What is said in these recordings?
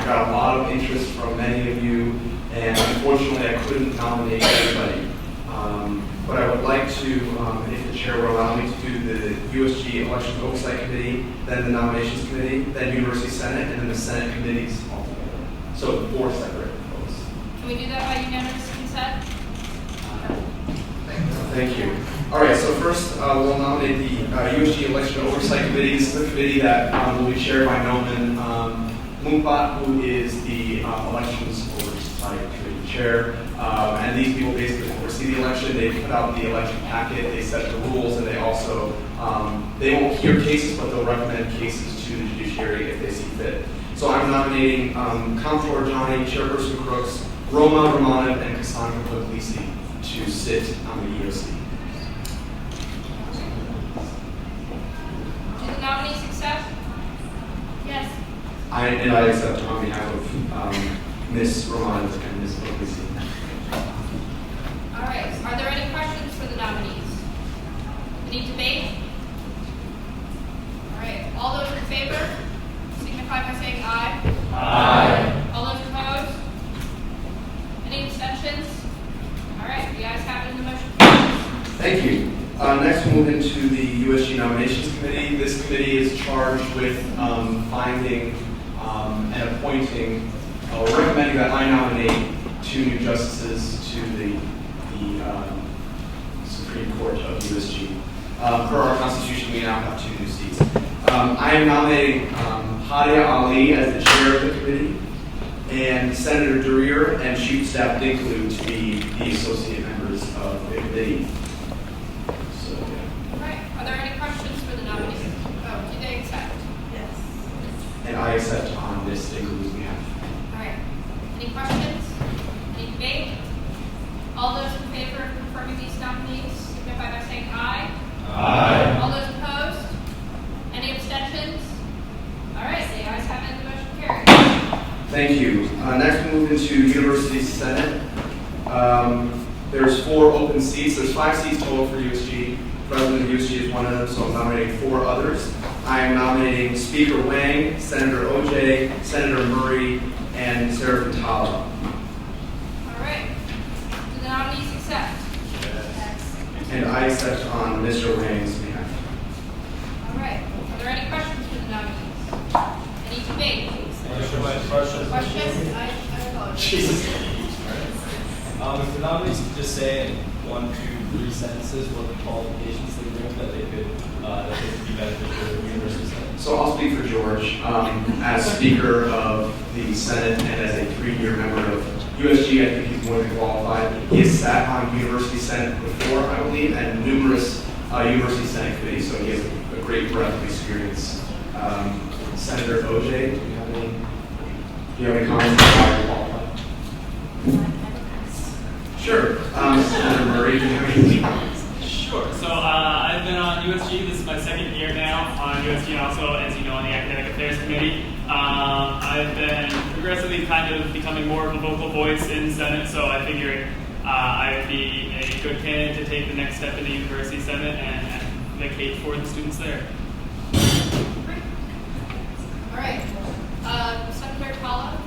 got a lot of interest from many of you, and unfortunately I couldn't nominate anybody. But I would like to, if the chair will allow me, to do the USG Election Oversight Committee, then the Nominations Committee, then University Senate, and then the Senate committees altogether. So 4 separate votes. Can we do that by unanimous consent? Thank you. All right, so first we'll nominate the USG Election Oversight Committee. This is a committee that will be chaired by Noman Mumpat, who is the Elections Oversight Committee chair. And these people basically oversee the election. They put out the election packet, they set the rules, and they also, they won't hear cases, but they'll recommend cases to the judiciary if they see fit. So I'm nominating Comptroller Johnny, Chairperson Crooks, Roma Romanov, and Cassandra Puglisi to sit on the EOC. Do the nominees accept? Yes. I accept on behalf of Ms. Romanov and Ms. Puglisi. All right. Are there any questions for the nominees? Any debate? All right. All those in favor signify by saying aye. Aye. All those opposed? Any abstentions? All right. The ayes have it and the motion carries. Thank you. Next, we'll move into the USG Nominations Committee. This committee is charged with finding and appointing, or recommending that I nominate 2 new justices to the Supreme Court of USG. Per our Constitution, we now have 2 new seats. I am nominating Hadia Ali as the chair of the committee, and Senator Duryea and Chief of Staff Dinkley to be the associate members of the committee. So, yeah. All right. Are there any questions for the nominees? Oh, do they accept? Yes. And I accept on Ms. Dinkley's behalf. All right. Any questions? Any debate? All those in favor of confirming these nominees signify by saying aye. Aye. All those opposed? Any abstentions? All right. The ayes have it and the motion carries. Thank you. Next, we move into University Senate. There's 4 open seats. There's 5 seats total for USG. President of USG is one of them, so I'm nominating 4 others. I am nominating Speaker Wang, Senator OJ, Senator Murray, and Sarah Fatala. All right. Do the nominees accept? Yes. And I accept on Mr. Wang's behalf. All right. Are there any questions for the nominees? Any debate? Questions? I apologize. Jesus. If the nominees could just say in 1, 2, 3 sentences what the qualifications they bring that they could be beneficial to the University Senate. So I'll speak for George. As Speaker of the Senate and as a 3-year member of USG, I think he's more than qualified. He has sat on University Senate before, I believe, and numerous University Senate committees, so he has a great breadth of experience. Senator OJ, do you have any comments on why you're qualified? Sure. Senator Murray, do you have any comments? Sure. So I've been on USG. This is my 2nd year now on USG, and also, as you know, on the Academic Affairs Committee. I've been progressively kind of becoming more of a vocal voice in Senate, so I figured I would be a good candidate to take the next step in the University Senate and advocate for the students there. Great. All right. Senator Fatala?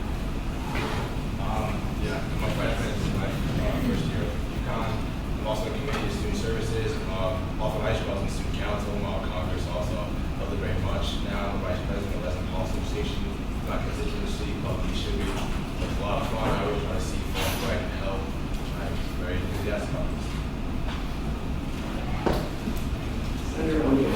Yeah, I'm a freshman. This is my first year at UConn. I'm also in committee of student services. Off of high school, I was in student council, Congress also. Loved it very much. Now I'm the vice president of the Policy Association. My constituency, called UCTV. It's a lot of fun. I always try to see folks right and help. I'm very enthusiastic about this. Senator OJ.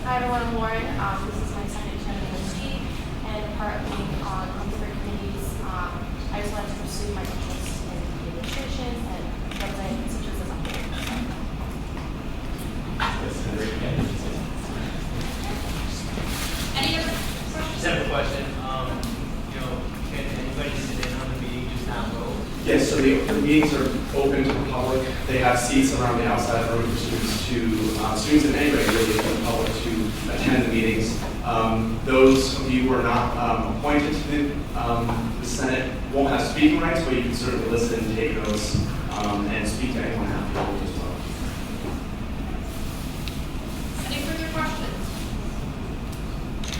Hi everyone, I'm Lauren. This is my 2nd term at USG, and part of being on different committees, I just wanted to pursue my interests in the administration and represent constituents as a whole. Any other questions? Just have a question. Can anybody sit in on the meeting, just not vote? Yes, so the meetings are open to the public. They have seats around the outside room for students and anybody really from the public to attend the meetings. Those of you who are not appointed to the Senate won't have speaking rights, but you can certainly listen and take notes and speak to anyone afterwards as well. Any further questions?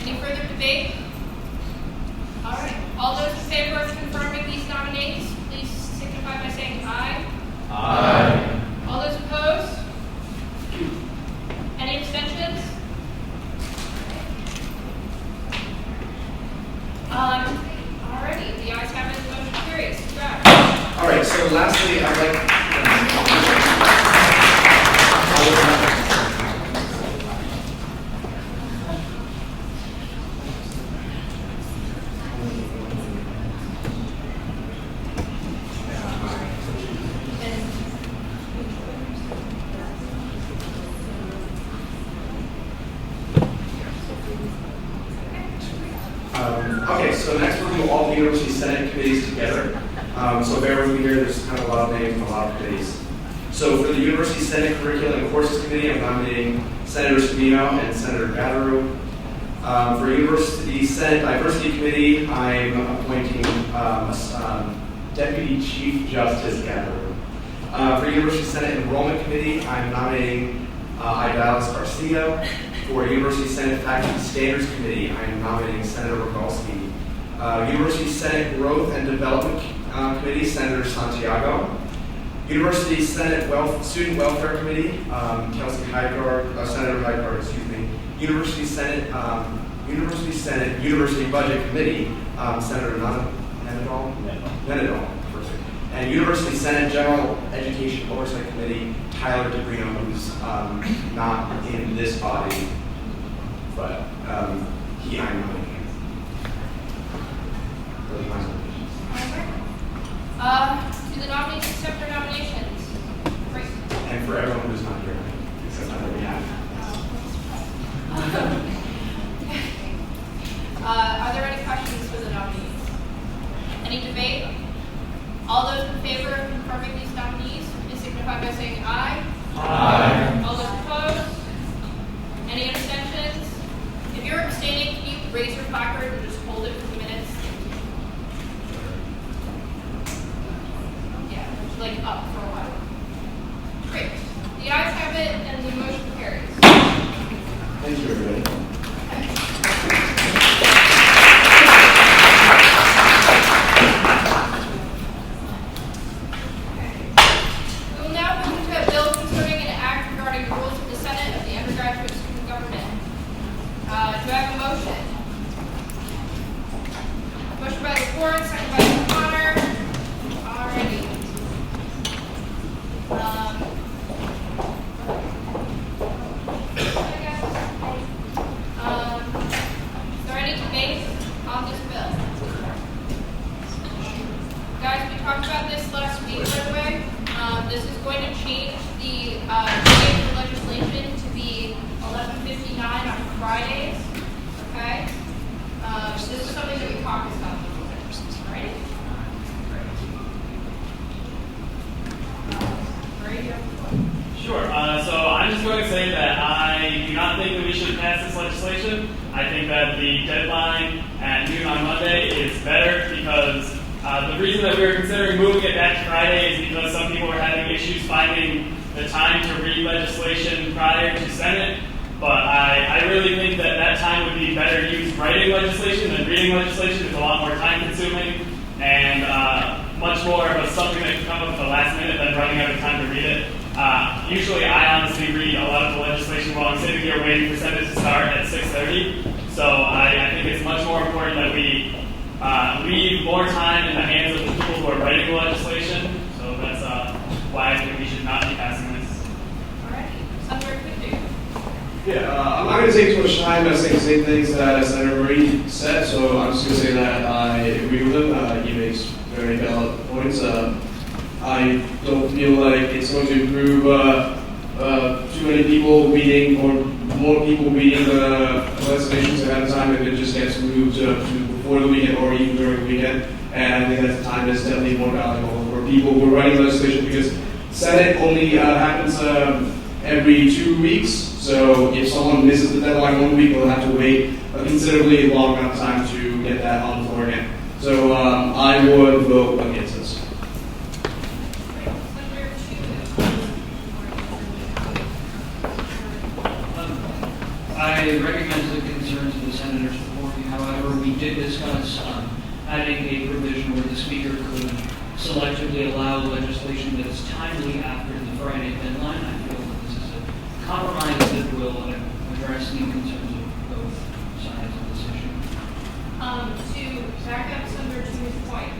Any further debate? All those in favor of confirming these nominees, please signify by saying aye. Aye. All those opposed? Any abstentions? Alrighty, the ayes have it, the motion carries. Congrats. All right, so lastly, I'd okay, so next we're going to do all the University Senate committees together. So bear with me here, there's kind of a lot of names and a lot of committees. So for the University Senate Curriculum and Courses Committee, I'm nominating Senator Spino and Senator Gatteru. For University Senate Diversity Committee, I'm appointing Deputy Chief Justice Gatteru. For University Senate Enrollment Committee, I'm nominating Idalis Garcia. For University Senate Faculty Standards Committee, I am nominating Senator Rogalski. University Senate Growth and Development Committee, Senator Santiago. University Senate Student Welfare Committee, Kelsey Heidegard, Senator Heidegard, excuse me. University Senate University Budget Committee, Senator Nenadol. And University Senate General Education Oversight Committee, Tyler DeBrino, who's not in this body, but I'm nominating him. Those are my nominations. Do the nominees accept their nominations? Great. And for everyone who's not here, except I already have. Are there any questions for the nominees? Any debate? All those in favor of confirming these nominees, please signify by saying aye. Aye. All those opposed? Any abstentions? If you're abstaining, can you raise your placard and just hold it for the minutes? Yeah, like up for a while. Great. The ayes have it and the motion carries. Thank you, everybody. We will now move into a bill concerning an act regarding the rules of the Senate of the Undergraduate Student Government. Do I have a motion? Motion by LaFord, second by Connor. Alrighty. Is there any debate on this bill? Guys, we talked about this last week, by the way. This is going to change the date for legislation to be 11:59 on Fridays. Okay? This is something that we talked about a little bit. Alright? Right here. Sure. So I'm just going to say that I do not think that we should pass this legislation. I think that the deadline at noon on Monday is better because the reason that we were considering moving it back to Friday is because some people were having issues finding the time to read legislation prior to Senate. But I really think that that time would be better used writing legislation than reading legislation. It's a lot more time consuming and much more of something that can come up at the last minute than running out of time to read it. Usually I honestly read a lot of the legislation while I'm sitting here waiting for Senate to start at 6:30. So I think it's much more important that we leave more time in the hands of the people who are writing the legislation. So that's why I think we should not be passing this. Alrighty. Senator Kudu. Yeah, I'm not going to take too much time saying the same things that Senator Marie said, so I'm just going to say that I agree with him. He makes very valid points. I don't feel like it's going to improve too many people reading or more people reading the legislations ahead of time if it just gets moved to before the weekend or even during the weekend. And I think that the time is definitely more valuable for people who are writing legislation because Senate only happens every 2 weeks. So if someone misses the deadline 1 week, they'll have to wait a considerably long amount of time to get that on the floor again. So I would vote against this. Senator Kudu. I recognize the concerns of the senators before me. However, we did discuss adding a provision where the speaker could selectively allow legislation that is timely after the Friday deadline. I feel that this is a compromise that will address the concerns of both sides of this issue. To back up Senator Tu's point,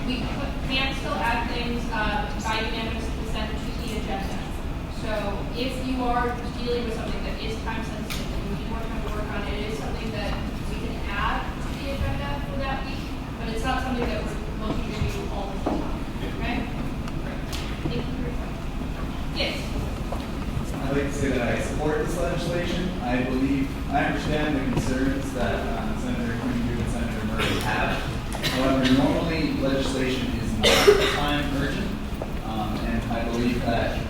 we can still add things by unanimous consent to the agenda. So if you are dealing with something that is time sensitive and you need more time to work on it, it is something that we can add to the agenda for that week, but it's not something that we're looking to do all the time. Okay? Thank you for your point. Yes. I'd like to say that I support this legislation. I understand the concerns that Senator Quinn and Senator Murray have. However, normally legislation is not time urgent, and I believe that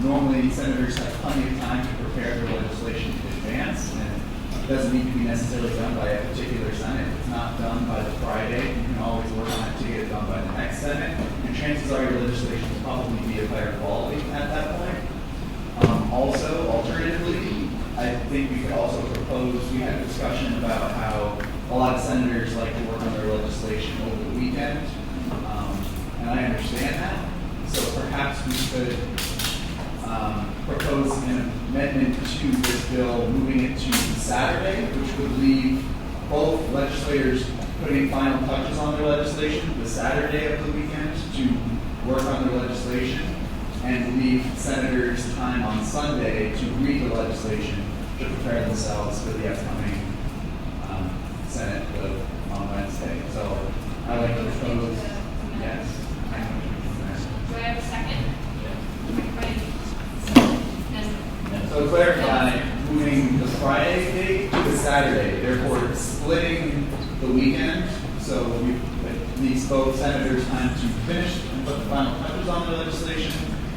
normally senators have plenty of time to prepare their legislation in advance, and it doesn't need to be necessarily done by a particular Senate. If it's not done by the Friday, you can always work on it to get it done by the next Senate, and chances are your legislation will probably be of higher quality at that point. Also, alternatively, I think we could also propose, we had a discussion about how a lot of senators like to work on their legislation over the weekend, and I understand that. So perhaps we could propose an amendment to this bill, moving it to Saturday, which would leave both legislators putting final touches on their legislation the Saturday of the weekend to work on their legislation, and leave senators time on Sunday to read the legislation to prepare themselves for the upcoming Senate vote on Wednesday. So I like to propose, yes. Do I have a second? So to clarify, moving the Friday date to the Saturday, therefore splitting the weekend, so it leaves both senators time to finish and put the final touches on the legislation,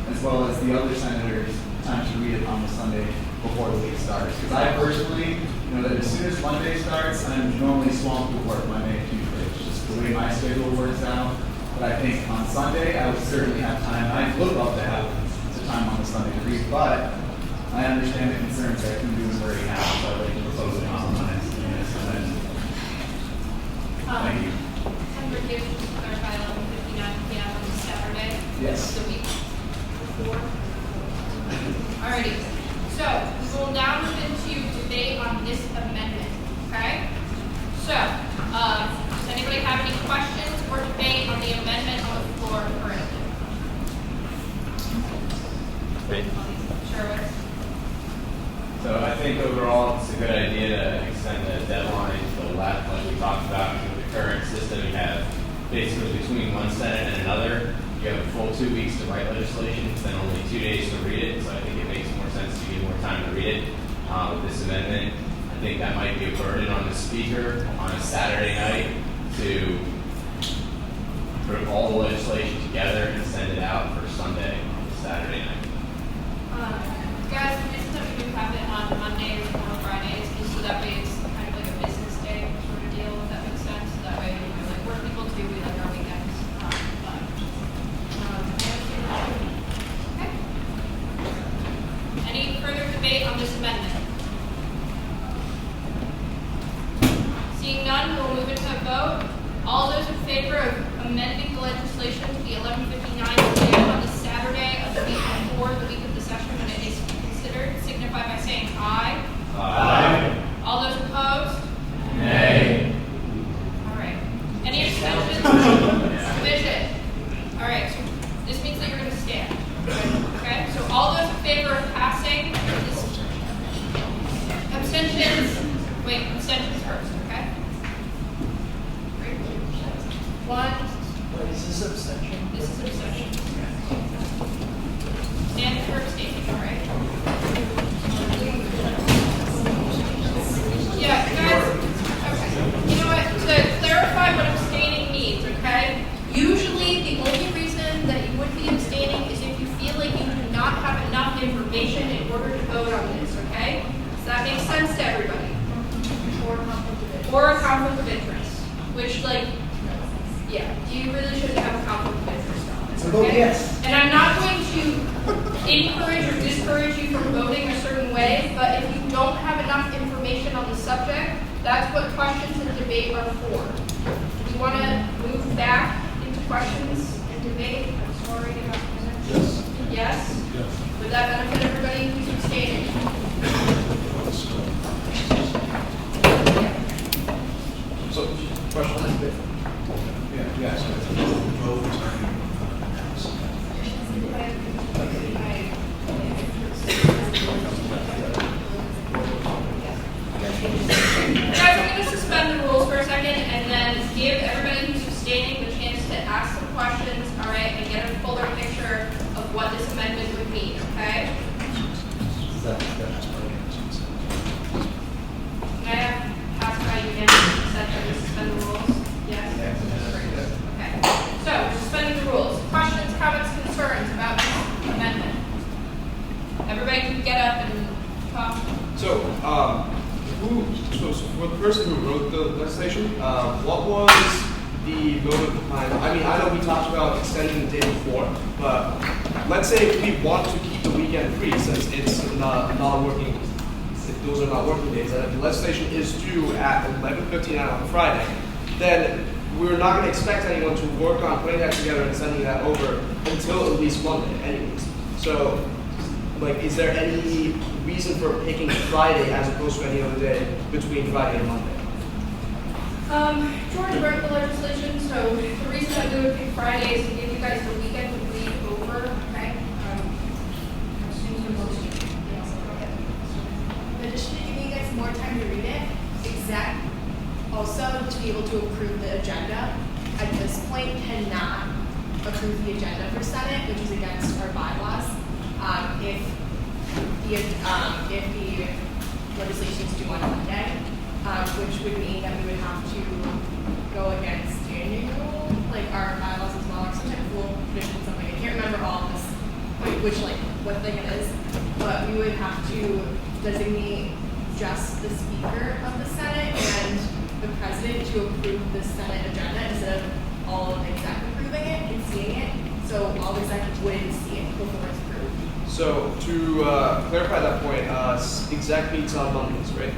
as well as the other senators time to read it on the Sunday before the week starts. Because I personally know that as soon as Monday starts, I'm normally swamped with work Monday and Tuesday. It's just the way my schedule works out. But I think on Sunday, I would certainly have time. I would love to have the time on the Sunday to read, but I understand the concerns that can do is already have, so I'd like to propose a compromise in this amendment. Thank you. Senator Gibbs, just to clarify, 11:59 p.m. on Saturday. Yes. The week before. Alrighty. So we will now move into debate on this amendment. Okay. So, does anybody have any questions or debate on the amendment on the floor currently? Great. Sure. So I think overall it's a good idea to extend the deadline to the left, like we talked about. With the current system, you have basically between one Senate and another, you have a full 2 weeks to write legislation, then only 2 days to read it. So I think it makes more sense to give more time to read it. With this amendment, I think that might be a burden on the speaker on a Saturday night to put all the legislation together and send it out for Sunday on Saturday night. Guys, the reason that we do have it on Mondays or Fridays is so that way it's kind of like a business day sort of deal, if that makes sense. So that way, you know, like work people do, we like our weekends. Okay. Any further debate on this amendment? Seeing none, we'll move into a vote. All those in favor of amending the legislation to be 11:59 p.m. on the Saturday of the week before the week of the session when it is considered, signify by saying aye. Aye. All those opposed? Nay. All right. Any abstentions? Division. All right. So this means that you're going to stand. Okay. So all those in favor of passing this abstentions. Wait, abstentions first. Okay. 1. What is this abstention? This is abstention. Stand for abstaining, all right? Yeah, guys, okay. You know what, to clarify what abstaining means, okay? Usually, the only reason that you would be abstaining is if you feel like you do not have enough information in order to vote on this, okay? Does that make sense to everybody? Or a conflict of interest, which, like, yeah, you really shouldn't have a conflict of interest on this. Okay? Yes. And I'm not going to encourage or discourage you from voting a certain way, but if you don't have enough information on the subject, that's what questions in debate are for. You want to move back into questions and debate? I'm sorry about minutes. Yes. Yes? Yes. Would that benefit everybody who's abstaining? So, question? Guys, I'm going to suspend the rules for a second and then give everybody who's abstaining the chance to ask some questions, all right, and get a fuller picture of what this amendment would mean, okay? Can I have passed by unanimous consent that we suspend the rules? Yes? Okay. So, we're suspending the rules. Questions, comments, concerns about this amendment? Everybody can get up and talk. So, so for the person who wrote the legislation, what was the motive behind? I mean, I know we talked about extending the day before, but let's say if we want to keep the weekend free, since it's not working, if those are not working days, and if the legislation is due at 11:59 on Friday, then we're not going to expect anyone to work on putting that together and sending that over until at least Monday, anyways. So, like, is there any reason for picking Friday as opposed to any other day between Friday and Monday? George wrote the legislation, so the reason that we would pick Friday is to give you guys the weekend to read over, okay? Additionally, giving you guys more time to read it, exec also to be able to approve the agenda at this point cannot approve the agenda for Senate, which is against our bylaws. If the legislation is due on Monday, which would mean that we would have to go against standing rule, like our bylaws as well, or some type of rule, tradition, something. I can't remember all of this, what thing it is, but we would have to designate just the Speaker of the Senate and the President to approve the Senate agenda instead of all of exec approving it and seeing it. So all the executives wouldn't see it before it's approved. So to clarify that point, exec meets on Mondays, right?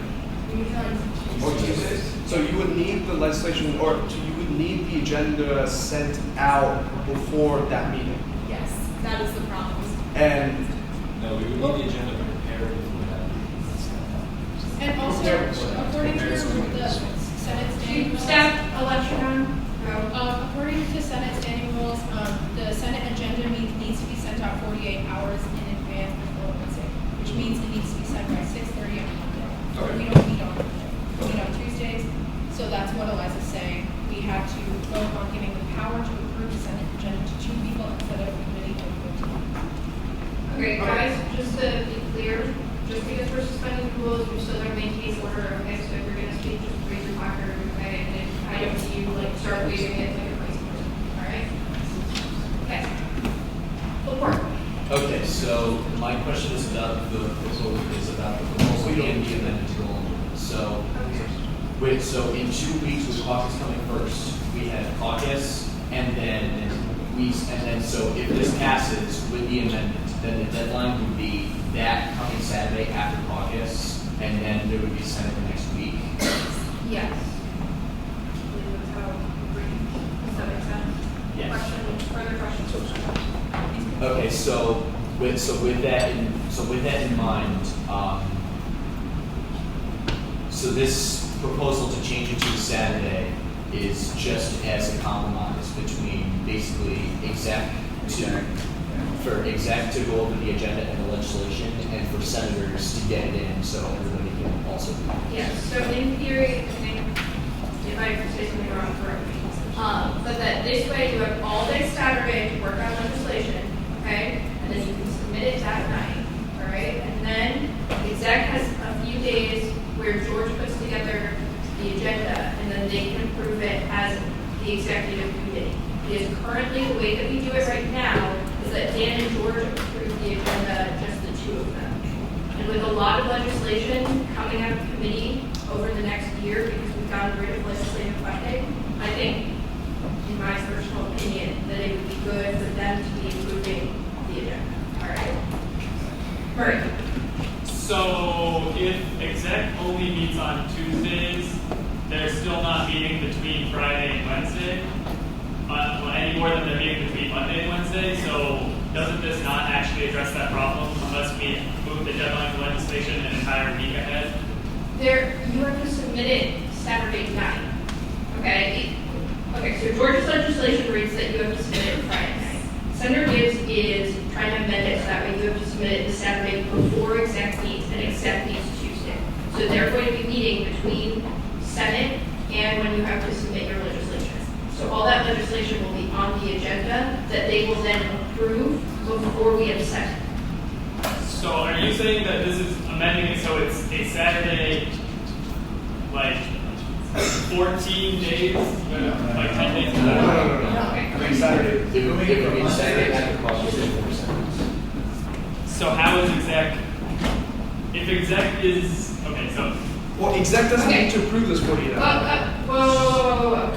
Or Tuesdays? So you would need the legislation, or you would need the agenda sent out before that meeting. Yes, that is the problem. And No, we would need the agenda prepared before that. And also, according to the Senate standing rules. Staff election Go. according to Senate standing rules, the Senate agenda needs to be sent out 48 hours in advance before Wednesday, which means it needs to be sent by 6:30 on Monday. Okay. We don't meet on Monday. We meet on Tuesdays. So that's what Eliza's saying. We had to vote on giving the power to approve the Senate agenda to 2 people instead of the committee of 14. Okay, guys, just to be clear, just because we're suspending the rules, we're still going to maintain order, okay? So if you're going to speak, just raise your placard, okay? And if I don't see you, like, start waving it like a crazy person, all right? Okay. Full court. Okay, so my question is about the proposal and the amendment to go over. So, so in 2 weeks with caucus coming first, we had caucus, and then so if this passes with the amendment, then the deadline would be that coming Saturday after caucus, and then there would be Senate the next week. Yes. I believe that's how we does that make sense? Yes. Further questions? Okay, so with that in mind, so this proposal to change it to Saturday is just as a compromise between basically for exec to go over the agenda and the legislation, and for senators to get it in so everybody can also. Yes, so in theory, I think, if I say something wrong, correct me. But that this way you have all day Saturday to work on legislation, okay? And then you can submit it that night, all right? And then the exec has a few days where George puts together the agenda, and then they can approve it as the executive committee. Because currently, the way that we do it right now is that Dan and George approve the agenda, just the two of them. And with a lot of legislation coming out of committee over the next year, because we've gotten rid of legislative funding, I think, in my personal opinion, that it would be good for them to be approving the agenda. All right? Murray. So if exec only meets on Tuesdays, they're still not meeting between Friday and Wednesday? more than they're meeting between Monday and Wednesday, so doesn't this not actually address that problem unless we move the deadline for legislation an entire week ahead? You have to submit it Saturday night, okay? Okay, so Georgia's legislation reads that you have to submit it Friday night. Senator Gibbs is trying to amend it so that way you have to submit it the Saturday before exec meets, and exec meets Tuesday. So they're going to be meeting between Senate and when you have to submit your legislation. So all that legislation will be on the agenda that they will then approve before we have Senate. So are you saying that this is amending it so it's a Saturday, like 14 days, like 10 days? No. Okay. I think Saturday. It would be Saturday at the caucus in 4 seconds. So how is exec, if exec is, okay, so, Well, exec doesn't Okay. need to approve this 48 hours. Whoa.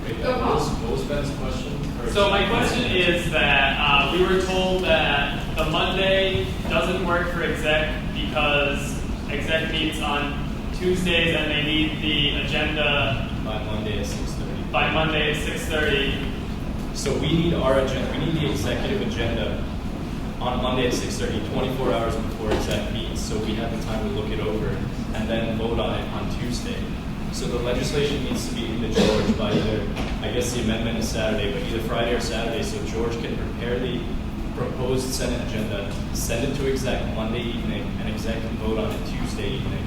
Wait, Go what Paul. was Ben's question? Or- so my question is that we were told that the Monday doesn't work for exec because exec meets on Tuesdays and they need the agenda By Monday at 6:30. by Monday at 6:30. So we need our agenda, we need the executive agenda on Monday at 6:30, 24 hours before exec meets, so we have the time to look it over and then vote on it on Tuesday. So the legislation needs to be into George by either, I guess the amendment is Saturday, but either Friday or Saturday, so George can prepare the proposed Senate agenda, send it to exec Monday evening, and exec can vote on it Tuesday evening.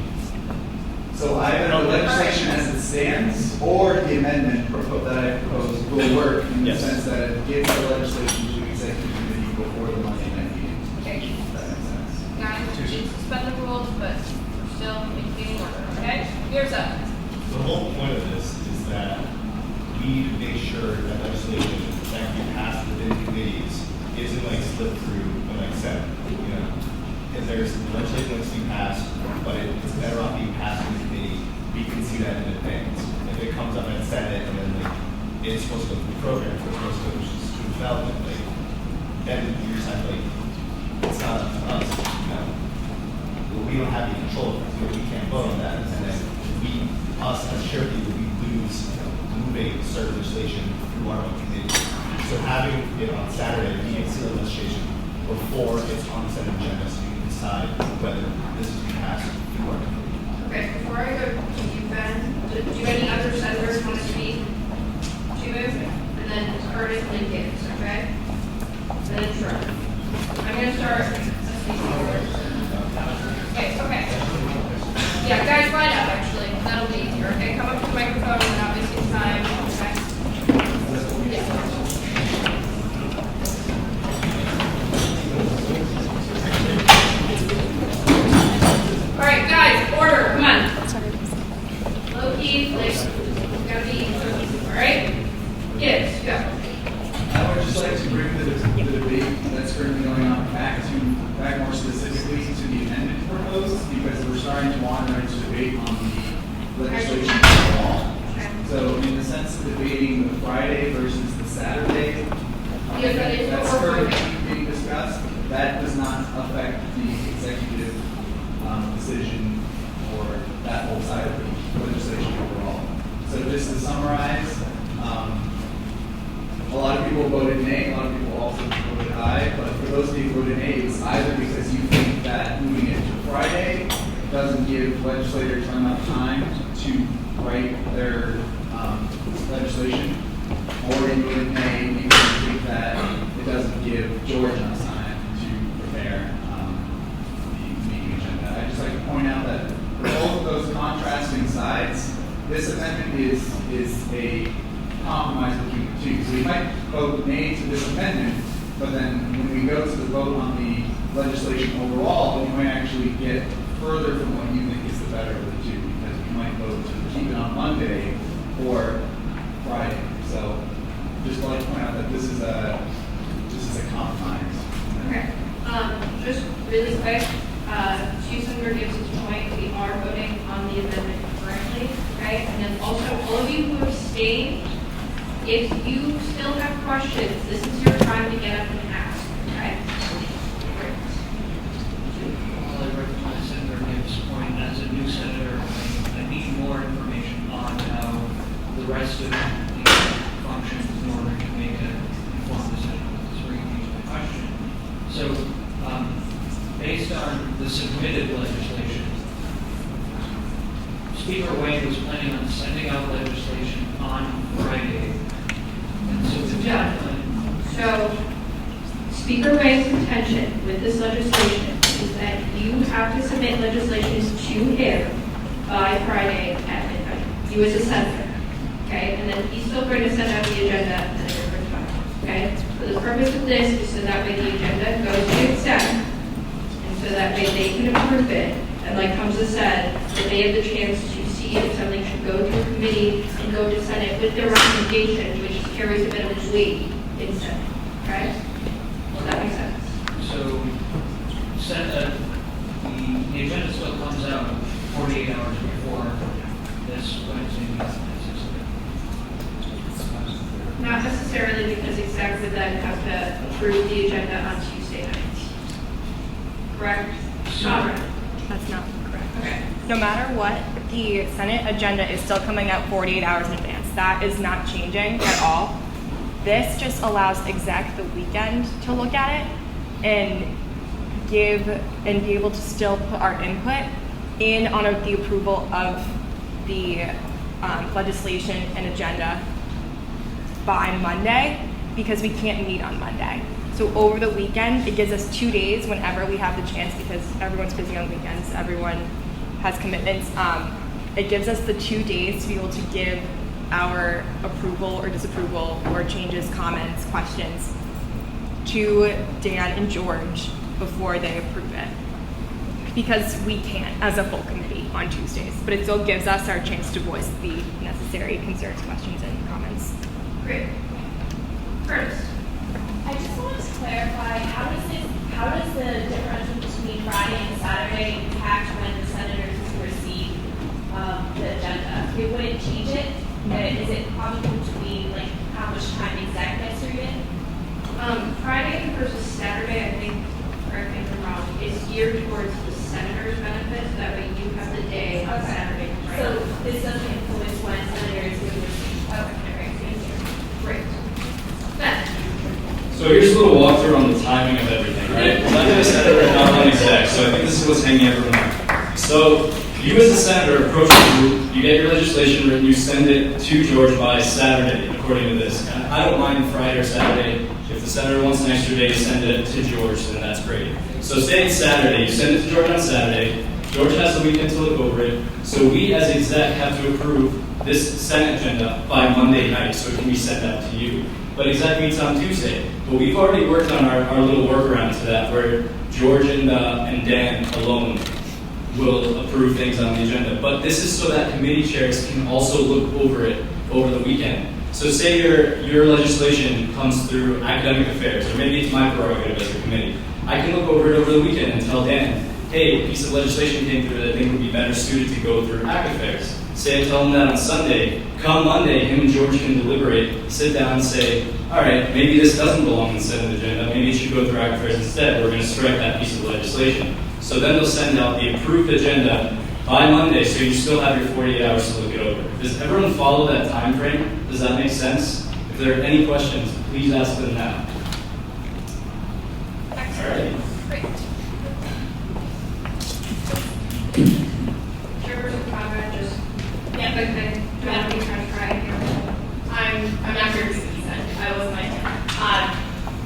So either the legislation as it stands or the amendment that I proposed will work in the Yes. sense that it gives the legislation to the executive committee before the Monday night meeting. Okay. If that makes sense. Guys, we should suspend the rules, but we're still maintaining order, okay? Here's up. The whole point of this is that we need to make sure that legislation that can pass within committees isn't like slip through and like set, you know? Because there's legislation that's being passed, but it's better off being passed in committee. We can see that in advance. If it comes up at Senate and then like it's supposed to go through programs, it's supposed to go through student development, like then you're just like it's not up to us, you know? We don't have any control of it, so we can't vote on that, and then us as chair people, we lose moving certain legislation through our own committee. So having it on Saturday, we can see the legislation before it's on the Senate agenda, so we can decide whether this is being passed through our committee. Okay, before I go to you, Ben, do any other senators want to speak to it? And then Curtis and then Gibbs, okay? And then Trump. I'm going to start. Okay. Yeah, guys, line up, actually. That'll be easier, okay? Come up to the microphone and not wasting time, okay? Yeah. All right, guys, order, come on. Low key, like, gotta be easy, all right? Yes, go. I would just like to bring the debate that's currently going on back more specifically to the amendment proposed, because we're starting to wander into debate on the legislation overall. So in the sense of debating the Friday versus the Saturday, Yes, that is what that's we're currently being discussed. That does not affect the executive decision or that whole side of the legislation overall. So just to summarize, a lot of people voted nay, a lot of people also voted aye, but for those of you who voted nay, it was either because you think that moving it to Friday doesn't give legislators enough time to write their legislation, or you voted nay because you think that it doesn't give George enough time to prepare the meeting agenda. I'd just like to point out that for both of those contrasting sides, this amendment is a compromise between the two. So we might vote nay to this amendment, but then when we go to the vote on the legislation overall, we might actually get further from what you think is the better of the two, because we might vote to keep it on Monday or Friday. So just like to point out that this is a compromise. Okay. Just really quick, to Senator Gibbs's point, we are voting on the amendment currently, okay? And then also, all of you who have stayed, if you still have questions, this is your time to get up and ask, okay? While I recognize Senator Gibbs' point, as a new senator, I need more information on how the rest of the functions in order to make a So, based on the submitted legislation, Speaker Wayne was planning on sending out legislation on Friday. And so the deadline. So, Speaker Way's intention with this legislation is that you have to submit legislation to him by Friday at midnight. You as a senator, okay? And then he's still going to send out the agenda at a different time, okay? So the purpose of this is so that way the agenda goes to exec, and so that way they can approve it. And like Hamza said, that they have the chance to see if something should go to a committee and go to Senate with their recommendation, which carries a bit of weight in Senate, okay? Does that make sense? So, the agenda still comes out 48 hours before this Wednesday meeting. Not necessarily, because exec would then have to approve the agenda on Tuesday night. Correct? Conrad? That's not correct. Okay. No matter what, the Senate agenda is still coming out 48 hours in advance. That is not changing at all. This just allows exec the weekend to look at it and give and be able to still put our input in on the approval of the legislation and agenda by Monday, because we can't meet on Monday. So over the weekend, it gives us 2 days whenever we have the chance, because everyone's busy on weekends, everyone has commitments. It gives us the 2 days to be able to give our approval or disapproval or changes, comments, questions to Dan and George before they approve it. Because we can't as a full committee on Tuesdays, but it still gives us our chance to voice the necessary concerns, questions, and comments. Great. Curtis? I just wanted to clarify, how does the differential between Friday and Saturday impact when the senators receive the agenda? It wouldn't change it? Is it probably between like how much time exec gets to read it? Friday versus Saturday, I think, correct me if I'm wrong, is geared towards the senator's benefit, so that way you have the day on Saturday. Right? So this doesn't influence when senators would receive. Okay, thank you. Great. Ben? So here's a little walkthrough on the timing of everything, right? I'm a senator and not an exec, so I think this is what's hanging everyone up. So you as a senator approach the group, you get your legislation written, you send it to George by Saturday, according to this. And I don't mind Friday or Saturday. If the senator wants an extra day to send it to George, then that's great. So say it's Saturday, you send it to George on Saturday, George has the weekend to look over it, so we as exec have to approve this Senate agenda by Monday night, so it can be sent out to you. But exec meets on Tuesday. But we've already worked on our little workaround to that, where George and Dan alone will approve things on the agenda. But this is so that committee chairs can also look over it over the weekend. So say your legislation comes through academic affairs, or maybe it's my prerogative as a committee. I can look over it over the weekend and tell Dan, hey, a piece of legislation came through that I think would be better suited to go through ACT affairs. Say I tell him that on Sunday. Come Monday, him and George can deliberate, sit down and say, all right, maybe this doesn't belong in the Senate agenda. Maybe it should go through ACT affairs instead. We're going to strike that piece of legislation. So then they'll send out the approved agenda by Monday, so you still have your 48 hours to look it over. Does everyone follow that time frame? Does that make sense? If there are any questions, please ask them now. All right. Great. Chairperson Conrad, just quick thing. Do you want to be transparent here? I'm not sure if you said. I wasn't like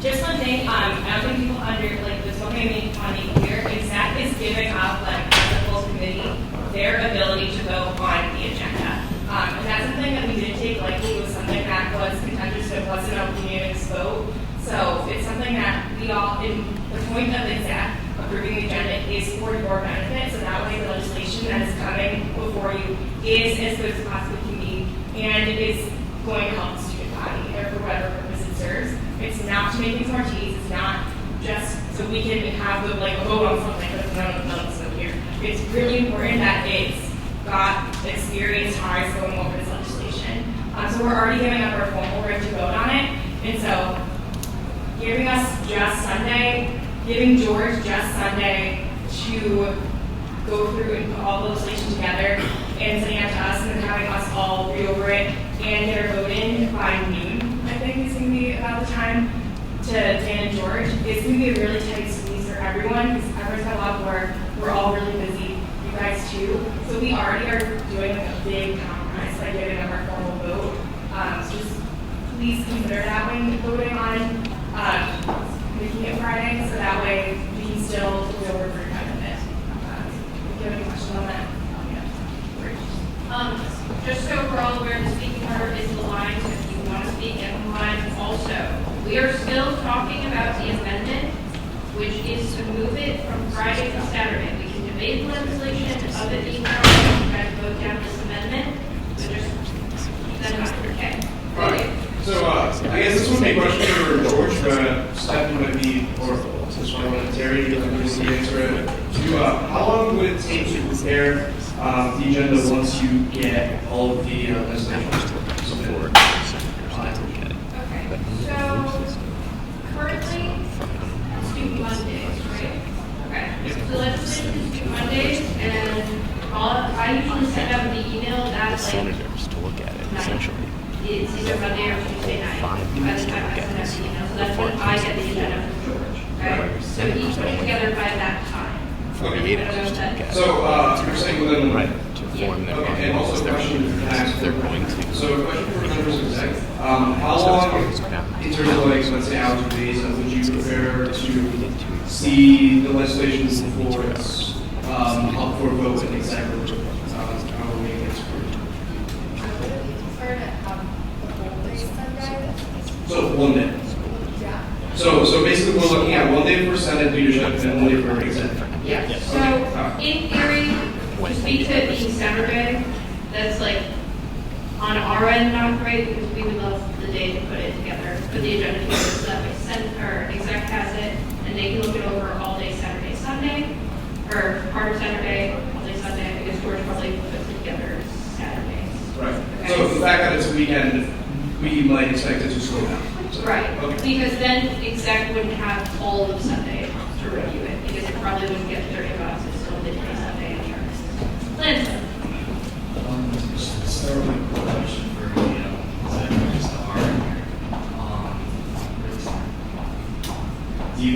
just one thing, I don't think people there's one thing I need to make clear. Exec is giving up, as a full committee, their ability to vote on the agenda. And that's something that we didn't take lightly. It was something that was contentious. It wasn't a unanimous vote. So it's something that we all, in the point of exec approving the agenda is for your benefit. So that way the legislation that is coming before you is as good as it possibly can be, and it is going to help the student body, or for whatever purpose it serves. It's not to make things more teas. It's not just so we can have the vote on something, but none of us here. It's really important that it's got experienced eyes going over this legislation. So we're already giving up our formal right to vote on it, and so giving us just Sunday, giving George just Sunday to go through and put all the legislation together and sending it to us, and then having us all read over it and get our vote in by noon, I think is going to be about the time. to Dan and George, it's going to be a really tight squeeze for everyone because everyone's got a lot of work. We're all really busy, you guys too. So we already are doing like a big compromise by giving them our formal vote. So just please consider that when voting on making it Friday, so that way we can still go over for 5 minutes. If you have any questions on that? Just so we're all aware, the speaking order is the line, so if you want to speak in the line also. We are still talking about the amendment, which is to move it from Friday to Saturday. We can debate the legislation of it being Friday, and try to vote down this amendment, so just keep that in mind, okay? Alright, so I guess this would be a question for George, but Stephanie might be, or this one, Terry, you can use the answer it. How long would it take to prepare the agenda once you get all of the legislation submitted? Okay, so currently, it's due Mondays, right? Okay, so legislation is due Mondays, and I usually send out the email that's like senators to look at it, essentially. It's either Monday or Tuesday night. By the time I send out the email, so that's when I get the agenda from George. Okay, so he's putting together by that time. Okay. I don't know if that. So you're saying within Right, to form their okay, and also a question can I ask they're going to. So a question for members of exec. How long, in terms of like, let's say hours or days, would you prepare to see the legislation before it's up for a vote in exec or however many gets approved? Prefer to have the whole day Sunday. So 1 day. Yeah. So basically we're looking at 1 day for Senate leadership and 1 day for exec. Yeah, Okay. so in theory, to speak to it being Saturday, that's like on our end not great because we would love the day to put it together, put the agenda together so that way exec has it and they can look it over all day Saturday, Sunday, or part of Saturday, all day Sunday, because George probably puts it together Saturdays. Right. Okay. So the fact that it's a weekend, we might expect it to slow down. So, Right, okay. because then exec wouldn't have all of Sunday to review it, because it probably wouldn't get 30 boxes till midday Sunday in terms. Lynn? Just start with a question for, executives that are here. Do you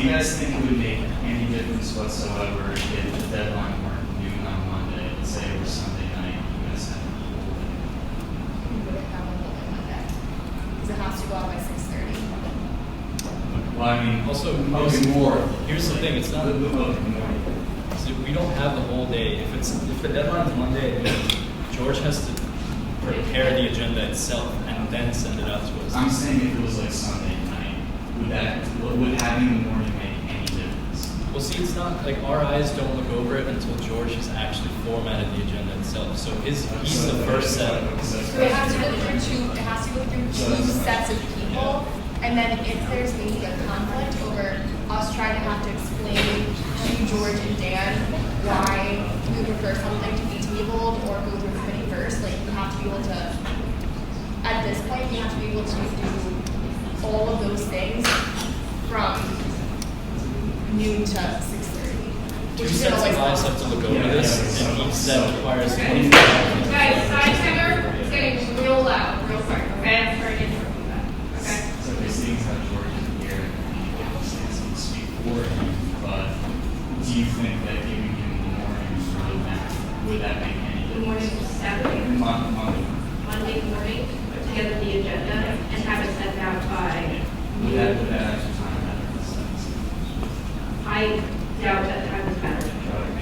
guys think it would make any difference whatsoever if the deadline weren't noon on Monday, let's say it was Sunday night, you guys had a whole day? We would have a whole day Monday. Because it has to go out by 6:30. Well, I mean, Also, okay, more. here's the thing, it's not, Okay, more. so we don't have the whole day. If the deadline's Monday, then George has to prepare the agenda itself and then send it out to us. I'm saying if it was like Sunday night, would having the morning make any difference? Well, see, it's not like our eyes don't look over it until George has actually formatted the agenda itself. So he's the first set. So it has to go through two sets of people, and then if there's maybe a conflict over us trying to have to explain to George and Dan why we prefer something to be tabled or go through committee first, like you have to be able to, at this point, you have to be able to do all of those things from noon to 6:30. Two Which is sets always of eyes have to look over this, and each set requires 25 minutes. Guys, side timer is getting real loud, real quick, okay? I'm sorry to interrupt you that, okay? So these things have George in here, and he can speak for him, but do you think that giving him the morning roadmap, would that make any The difference? morning of Saturday, Monday morning, put together the agenda and have it sent out by Would that actually time matter? I doubt that time is better.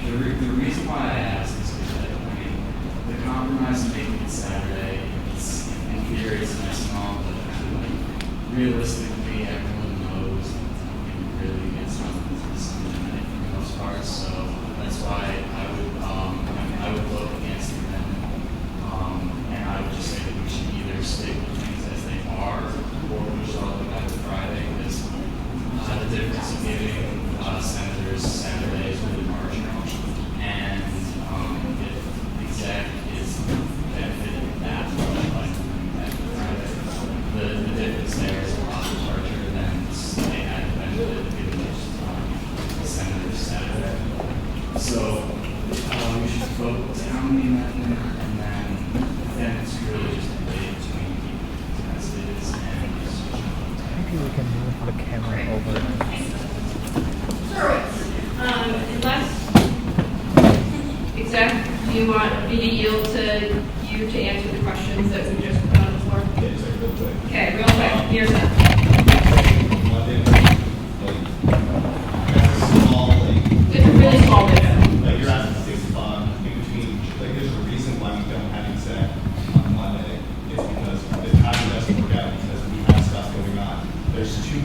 The reason why I ask is because, the compromise of making it Saturday, it's, in theory, it's nice and all, but realistically, everyone knows that it really gets on Sunday night for the most part, so that's why I would vote against the amendment. And I would just say that we should either stick with things as they are, or push all the way back to Friday, because the difference of giving senators Saturday is really marginal, and if exec is benefiting that much by moving back to Friday, the difference there is a lot larger than they had benefited giving the senators Saturday. So we should vote down the amendment, and then it's really just a debate between people as it is, and Maybe we can move you want me to yield to you to answer the questions that we just put on the floor? Yeah, just like real quick. Okay, real quick, here's that. Monday, that's a small, It's a really small window. like you're asking 6 o'clock in between, like there's a reason why we don't have exec on Monday. It's because the time doesn't work out because we have stuff going on. There's two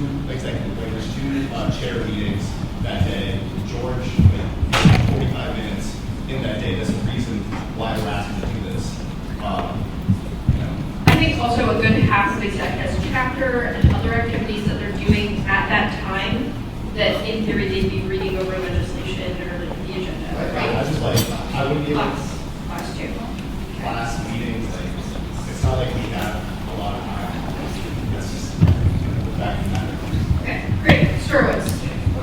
chair meetings that day. George, like 45 minutes in that day. That's the reason why we're asking to do this. I think also a good half of exec has chapter and other activities that they're doing at that time that in theory they'd be reading over legislation or like the agenda, right? I just like, I wouldn't be able to Class two. class meetings, like, it's not like we have a lot of time. That's just the fact of the matter. Okay, great. Sturwitz.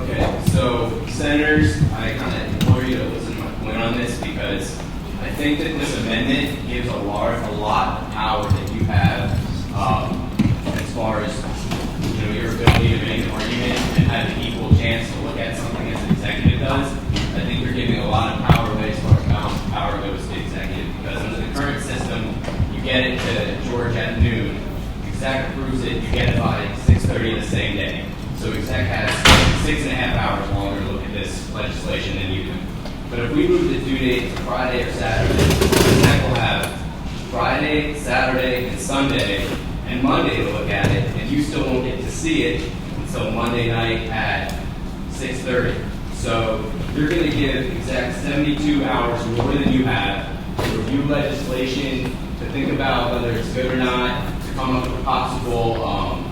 Okay, so senators, I kind of implore you to listen to my point on this because I think that this amendment gives a lot of power that you have as far as your ability to make an argument and have an equal chance to look at something as an executive does. I think you're giving a lot of power away as far as balance of power goes to executive because under the current system, you get it to George at noon, exec approves it, you get it by 6:30 the same day. So exec has 6.5 hours longer to look at this legislation than you do. But if we move the due date to Friday or Saturday, exec will have Friday, Saturday, and Sunday, and Monday to look at it, and you still won't get to see it until Monday night at 6:30. So you're going to give exec 72 hours more than you have to review legislation, to think about whether it's good or not, to come up with possible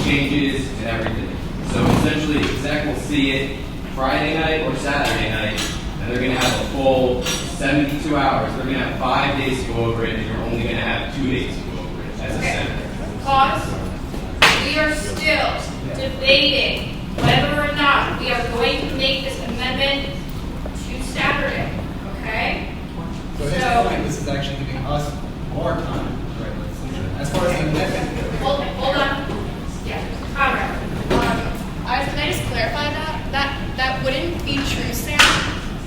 changes and everything. So essentially, exec will see it Friday night or Saturday night, and they're going to have a full 72 hours. They're going to have 5 days to go over it, and you're only going to have 2 days to go over it as a senator. Pause. We are still debating whether or not we are going to make this amendment to Saturday, okay? So here's the point, this is actually giving us more time, right? As far as the amendment goes. Hold on. Yeah, Conrad. Can I just clarify that wouldn't be true, Sam,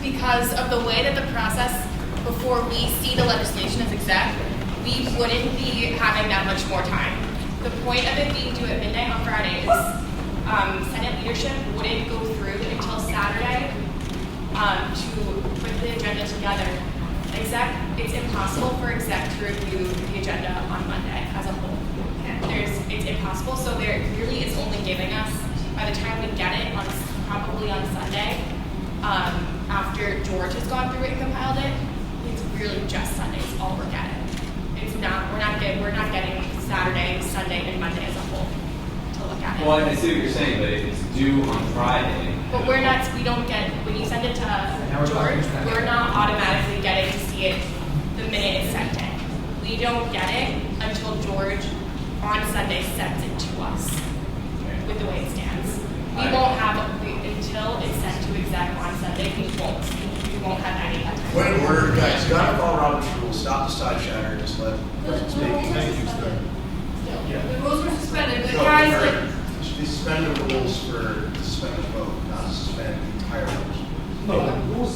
because of the way that the process before we see the legislation as exec, we wouldn't be having that much more time. The point of it being due at midnight on Friday is Senate leadership wouldn't go through until Saturday to put the agenda together. It's impossible for exec to review the agenda on Monday as a whole. It's impossible, so there really is only giving us, by the time we get it, probably on Sunday, after George has gone through it and compiled it, it's really just Sundays all we're getting. We're not getting Saturday, Sunday, and Monday as a whole to look at it. Well, I see what you're saying, but if it's due on Friday. But we don't get, when you send it to George, we're not automatically getting to see it the minute it's sent in. We don't get it until George on Sunday sends it to us with the way it stands. We won't have, until it's sent to exec on Sunday, we won't have any. Point of order, guys, you gotta follow Robert's rules, stop the side chatter, just let it speak. Thank you, sir. The rules were suspended, but No, guys, or you suspend the rules to suspend the vote, not to suspend the entire rules. No, the rules.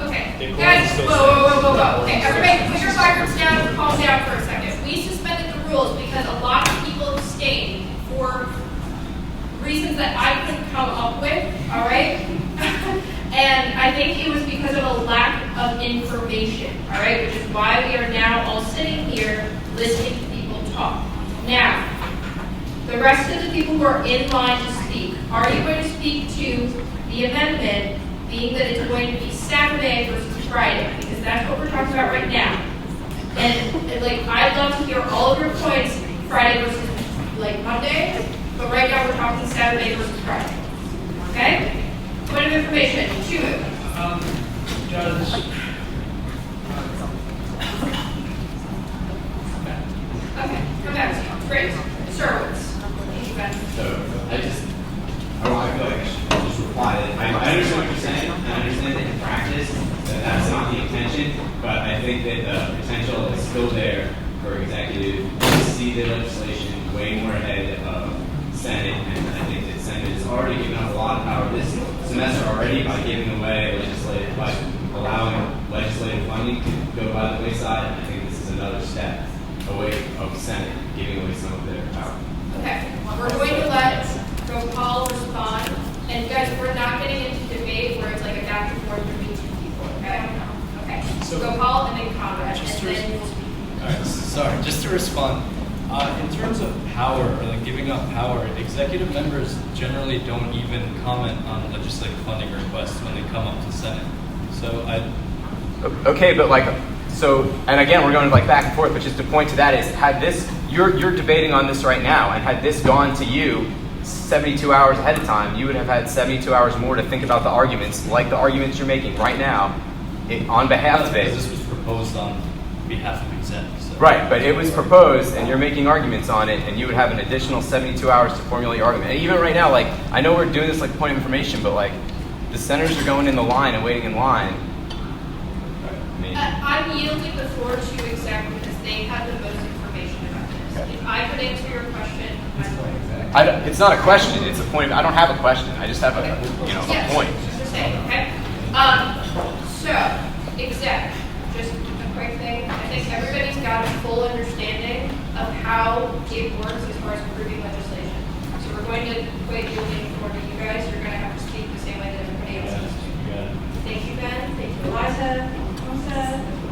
okay, guys, whoa. Okay, everybody put your fireworks down and calm down for a second. We suspended the rules because a lot of people abstained for reasons that I couldn't come up with, all right? And I think it was because of a lack of information, all right? Which is why we are now all sitting here listening to people talk. Now, the rest of the people who are in line to speak, are you going to speak to the amendment being that it's going to be Saturday versus Friday? Because that's what we're talking about right now. And like, I'd love to hear all of your points, Friday versus like Monday, but right now we're talking Saturday versus Friday. Okay? Point of information, Chubu. Does Okay, come back to you. Great. Sturwitz. Thank you, Ben. So I feel like I should just reply that I understand what you're saying. I understand that in practice that's not the intention, but I think that the potential is still there for executive to see the legislation way more ahead of Senate, and I think that Senate has already given up a lot of power this semester already by giving away by allowing legislation legislative funding could go by the wayside, and I think this is another step away of the Senate giving away some of their power. Okay, we're going to let Gopal respond, and you guys, we're not getting into debate where it's like a back and forth between two people, okay? Okay, so Gopal and then Conrad, and then we'll speak. All right, sorry, just to respond. In terms of power, or like giving up power, executive members generally don't even comment on legislative funding requests when they come up to Senate. So Okay, but like, so, and again, we're going like back and forth, but just to point to that is, had this, you're debating on this right now, and had this gone to you 72 hours ahead of time, you would have had 72 hours more to think about the arguments, like the arguments you're making right now, on behalf of it. This was proposed on behalf of exec. So. Right, but it was proposed, and you're making arguments on it, and you would have an additional 72 hours to formulate your argument. And even right now, like, I know we're doing this like point of information, but like, the senators are going in the line and waiting in line. I'm yielding the floor to exec because they have the most information about this. Okay. If I could answer your question, It's not a question, it's a point. I don't have a question. I just have a point. Just saying, okay? So, exec, just a quick thing. I think everybody's got a full understanding of how it works as far as approving legislation. So we're going to quit yielding the floor to you guys. You're going to have to speak the same way that everybody else does. Thank you, Ben. Thank you, Eliza.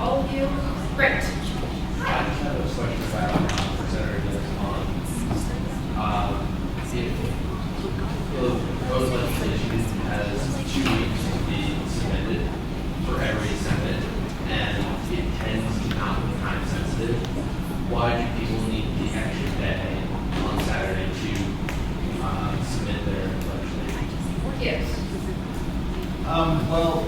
All of you. Great. I just have a question about Senator Gillis if the proposed legislation has 2 weeks to be submitted for every Senate, and it tends to not be time sensitive, why do people need the extra day on Saturday to submit their legislation? Yes. Well,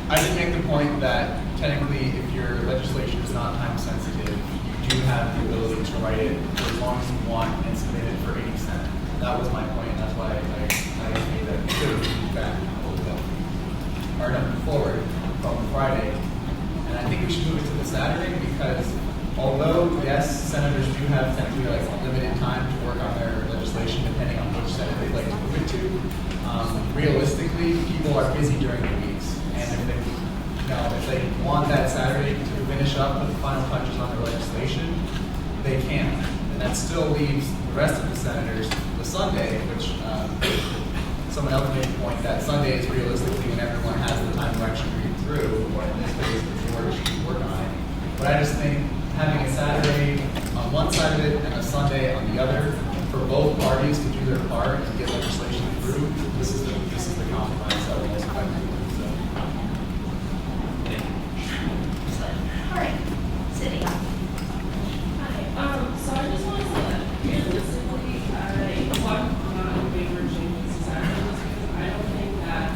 I did make the point that technically, if your legislation is not time sensitive, you do have the ability to write it for as long as you want and submit it for any Senate. That was my point, and that's why I made that clear back or no, forward from Friday. And I think we should move it to the Saturday because although yes, senators do have technically like limited time to work on their legislation depending on which Senate they'd like to move it to. Realistically, people are busy during the weeks, and if they want that Saturday to finish up with the final touches on their legislation, they can. And that still leaves the rest of the senators the Sunday, which someone else made the point that Sunday is realistically when everyone has the time to actually read through, or in this case, George can work on it. But I just think having a Saturday on one side of it and a Sunday on the other, for both parties to do their part and get legislation through, this is the compromise that will most effectively do so. All right. City. Hi. So I just wanted to realistically, I'm not in favor of changing Saturday because I don't think that,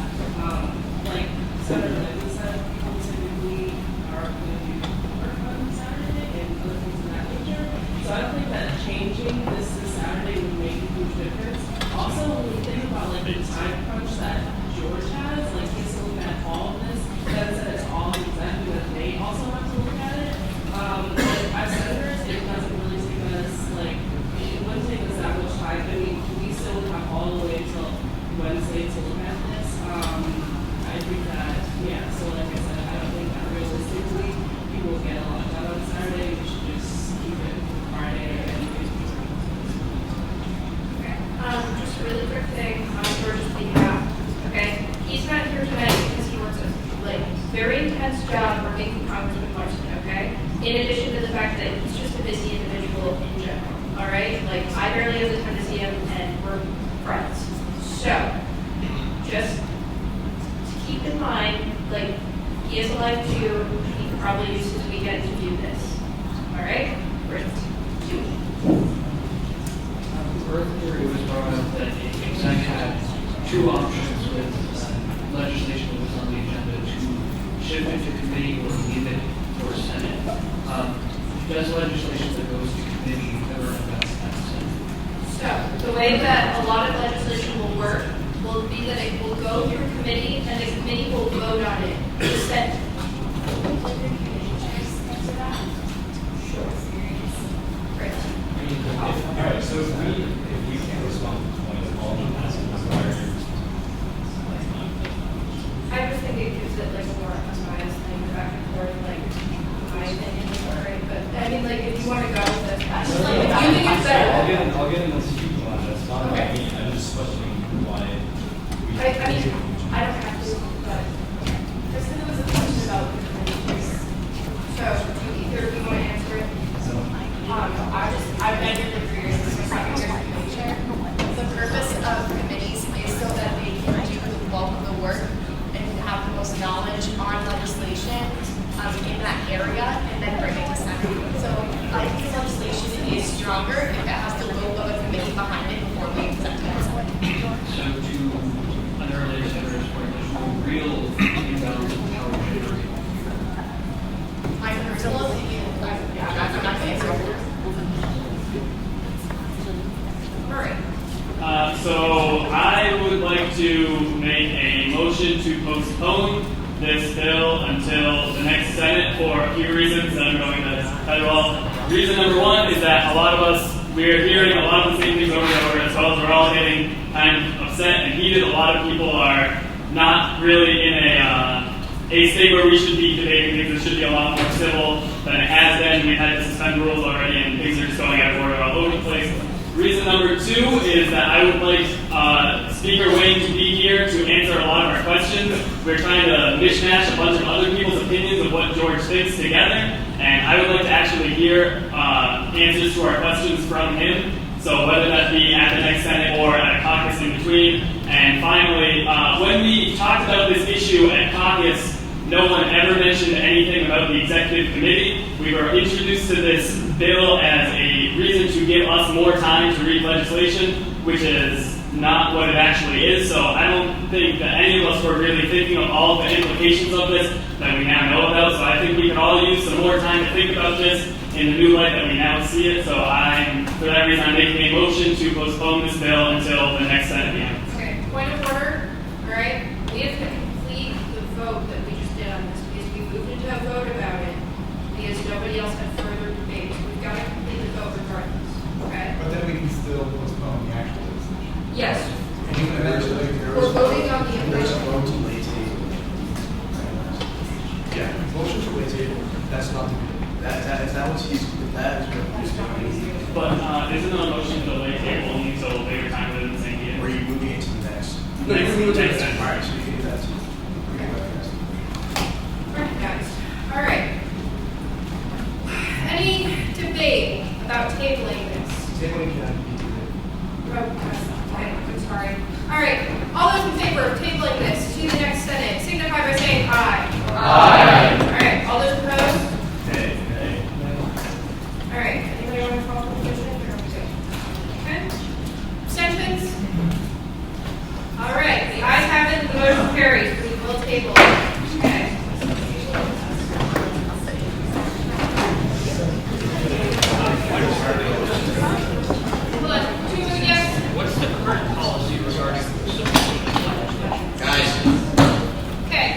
like Saturday said, people typically are going to do work on Saturday and other things of that nature. So I don't think that changing this to Saturday would make a huge difference. Also, when we think about like the time crunch that George has, like he's looking at all of this, that said it's all exactly that they also have to look at it. As senators, it doesn't really take us, like, it wouldn't take us that much time. I mean, we still would have all the way until Wednesday to look at this. I think that, yeah, so like I said, I don't think that realistically people will get a lot done on Saturday. We should just keep it Friday and Just a really quick thing on George's behalf. Okay, he's not here tonight because he works a very intense job working for Congressman Larson. Okay, in addition to the fact that he's just a busy individual in general. All right, like I barely have the time to see him, and we're friends. So, just to keep in mind, like he has a life too. He could probably use his weekend to do this. All right, great. Earlier, it was brought up that exec had 2 options with legislation that was on the agenda to shift it to committee or leave it for Senate. Does legislation that goes to committee ever advance that Senate? So, the way that a lot of legislation will work will be that it will go through committee and the committee will vote on it. The Senate. Great. All right, so if we can't respond to the point of all the passing, I just think it gives it like a more unbiased thing. The fact real imbalance of power sharing. My personal opinion, I'm not saying so. Murray. So I would like to make a motion to postpone this bill until the next Senate for a few reasons that I'm going to tell you all. Reason number one is that a lot of us, we're hearing a lot of the same things over and over, as well as we're all getting kind of upset and heated. A lot of people are not really in a state where we should be debating things. It should be a lot more civil than it has been. We've had to suspend rules already and things are just going out of order all over the place. Reason number two is that I would like Speaker Wayne to be here to answer a lot of our questions. We're trying to mishmash a bunch of other people's opinions of what George thinks together, and I would like to actually hear answers to our questions from him. So whether that be at the next Senate or at a caucus in between. And finally, when we talked about this issue at caucus, no one ever mentioned anything about the executive committee. We were introduced to this bill as a reason to give us more time to read legislation, which is not what it actually is. So I don't think that any of us were really thinking of all the implications of this that we now know about. So I think we could all use some more time to think about this in the new light that we now see it. So for that reason, I'm making a motion to postpone this bill until the next Senate meeting. Okay, point of order. All right, we have to complete the vote that we just did on this because we moved into a vote about it because nobody else had further debate. We've got to complete the vote regardless. Okay. But then we can still postpone the actual legislation. Yes. And even We're voting on the There's a amendment. vote to lay table. Yeah, motion to lay table, that's not the, is that what he's, that is what he's doing? But isn't there a motion to lay table only until later time within the same meeting? Or are you moving it to the next? No, you're moving it to the next. All right, so you can do that too. Okay, All right, guys. All right. Any debate about tabling this? Tabling can be Okay, I'm sorry. All right, all those in favor of tabling this to the next Senate, signify by saying aye. Aye. All right, all those opposed? Nay. All right, anybody want to call for the motion? Okay. Abstentions? All right, the ayes have it, the motion carries, we will table. Okay. Hold on, 2 yes. What's the current policy regarding Okay,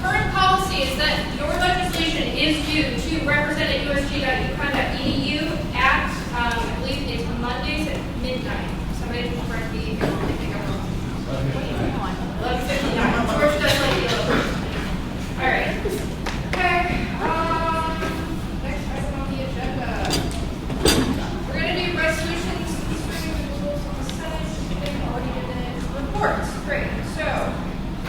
current policy is that your legislation is due to represent at USG.UConn.edu at, I believe it's Mondays at midnight. Somebody can correct me if I think I'm wrong. 11:59. George does like the 11. All right. Okay. Next item on the agenda. We're going to do resolutions concerning the rules on the Senate. They've already did it. Reports. Great. So,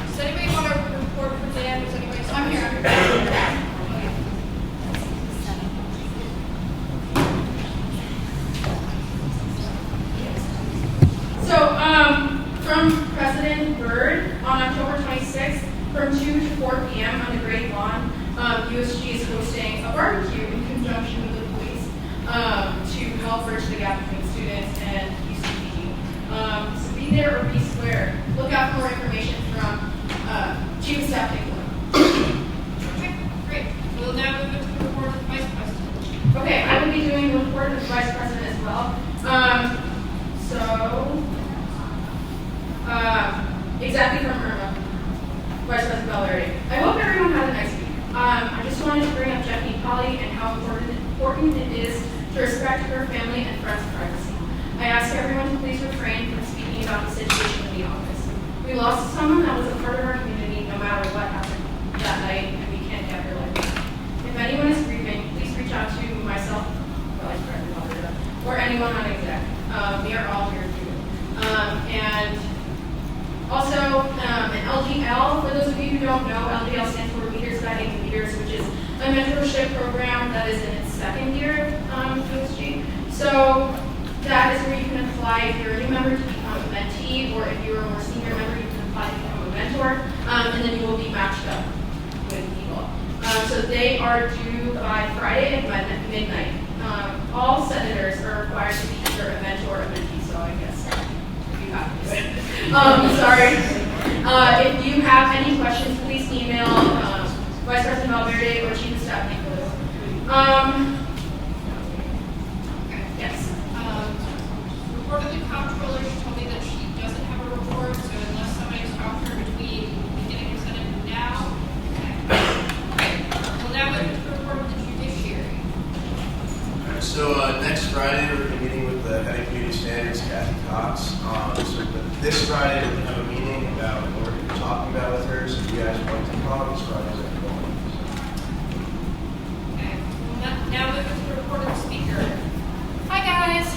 does anybody want to report from Dan? Does anybody? I'm here. So, from President Byrd on October 26th, from 2 to 4 p.m. on the Great Lawn, USG is hosting a barbecue in conjunction with the police to help bridge the gap between students and UCTV. So be there or be square. Look out for more information from Chief of Staff Nicola. Okay, great. We'll now move into the report of the Vice President. Okay, I will be doing a report of the Vice President as well. Exactly from Irma, Vice President Bellardi. I hope everyone had a nice week. I just wanted to bring up Jackie Polly and how important it is to respect her family and friends' privacy. I ask everyone to please refrain from speaking about the situation in the office. We lost someone that was a part of our community no matter what happened that night, and we can't get her life back. If anyone is grieving, please reach out to myself, Vice President Bellardi, or anyone on exec. We are all here for you. And also, an LGL, for those of you who don't know, LGL stands for Leaders Guiding Leaders, which is a mentorship program that is in its second year at USG. So that is where you can apply if you're a new member to become a mentee, or if you're a more senior member, you can apply to become a mentor, and then you will be matched up with people. So they are due by Friday at midnight. All senators are required to be either a mentor or a mentee, so I guess you have to. Sorry. If you have any questions, please email Vice President Valverde or Chief of Staff Nicholas. Yes. Report of the comptroller, she told me that she doesn't have a report, so unless somebody's talked to her between beginning of Senate and now. Okay. Well, now we have to report of the judiciary. Alright, so next Friday we're going to be meeting with the head of community standards, Kathy Cox. This Friday we're going to have a meeting about what we're going to be talking about with her. So if you guys want to come, this Friday's at 1. Okay. Well, now moving to the report of the speaker. Hi guys.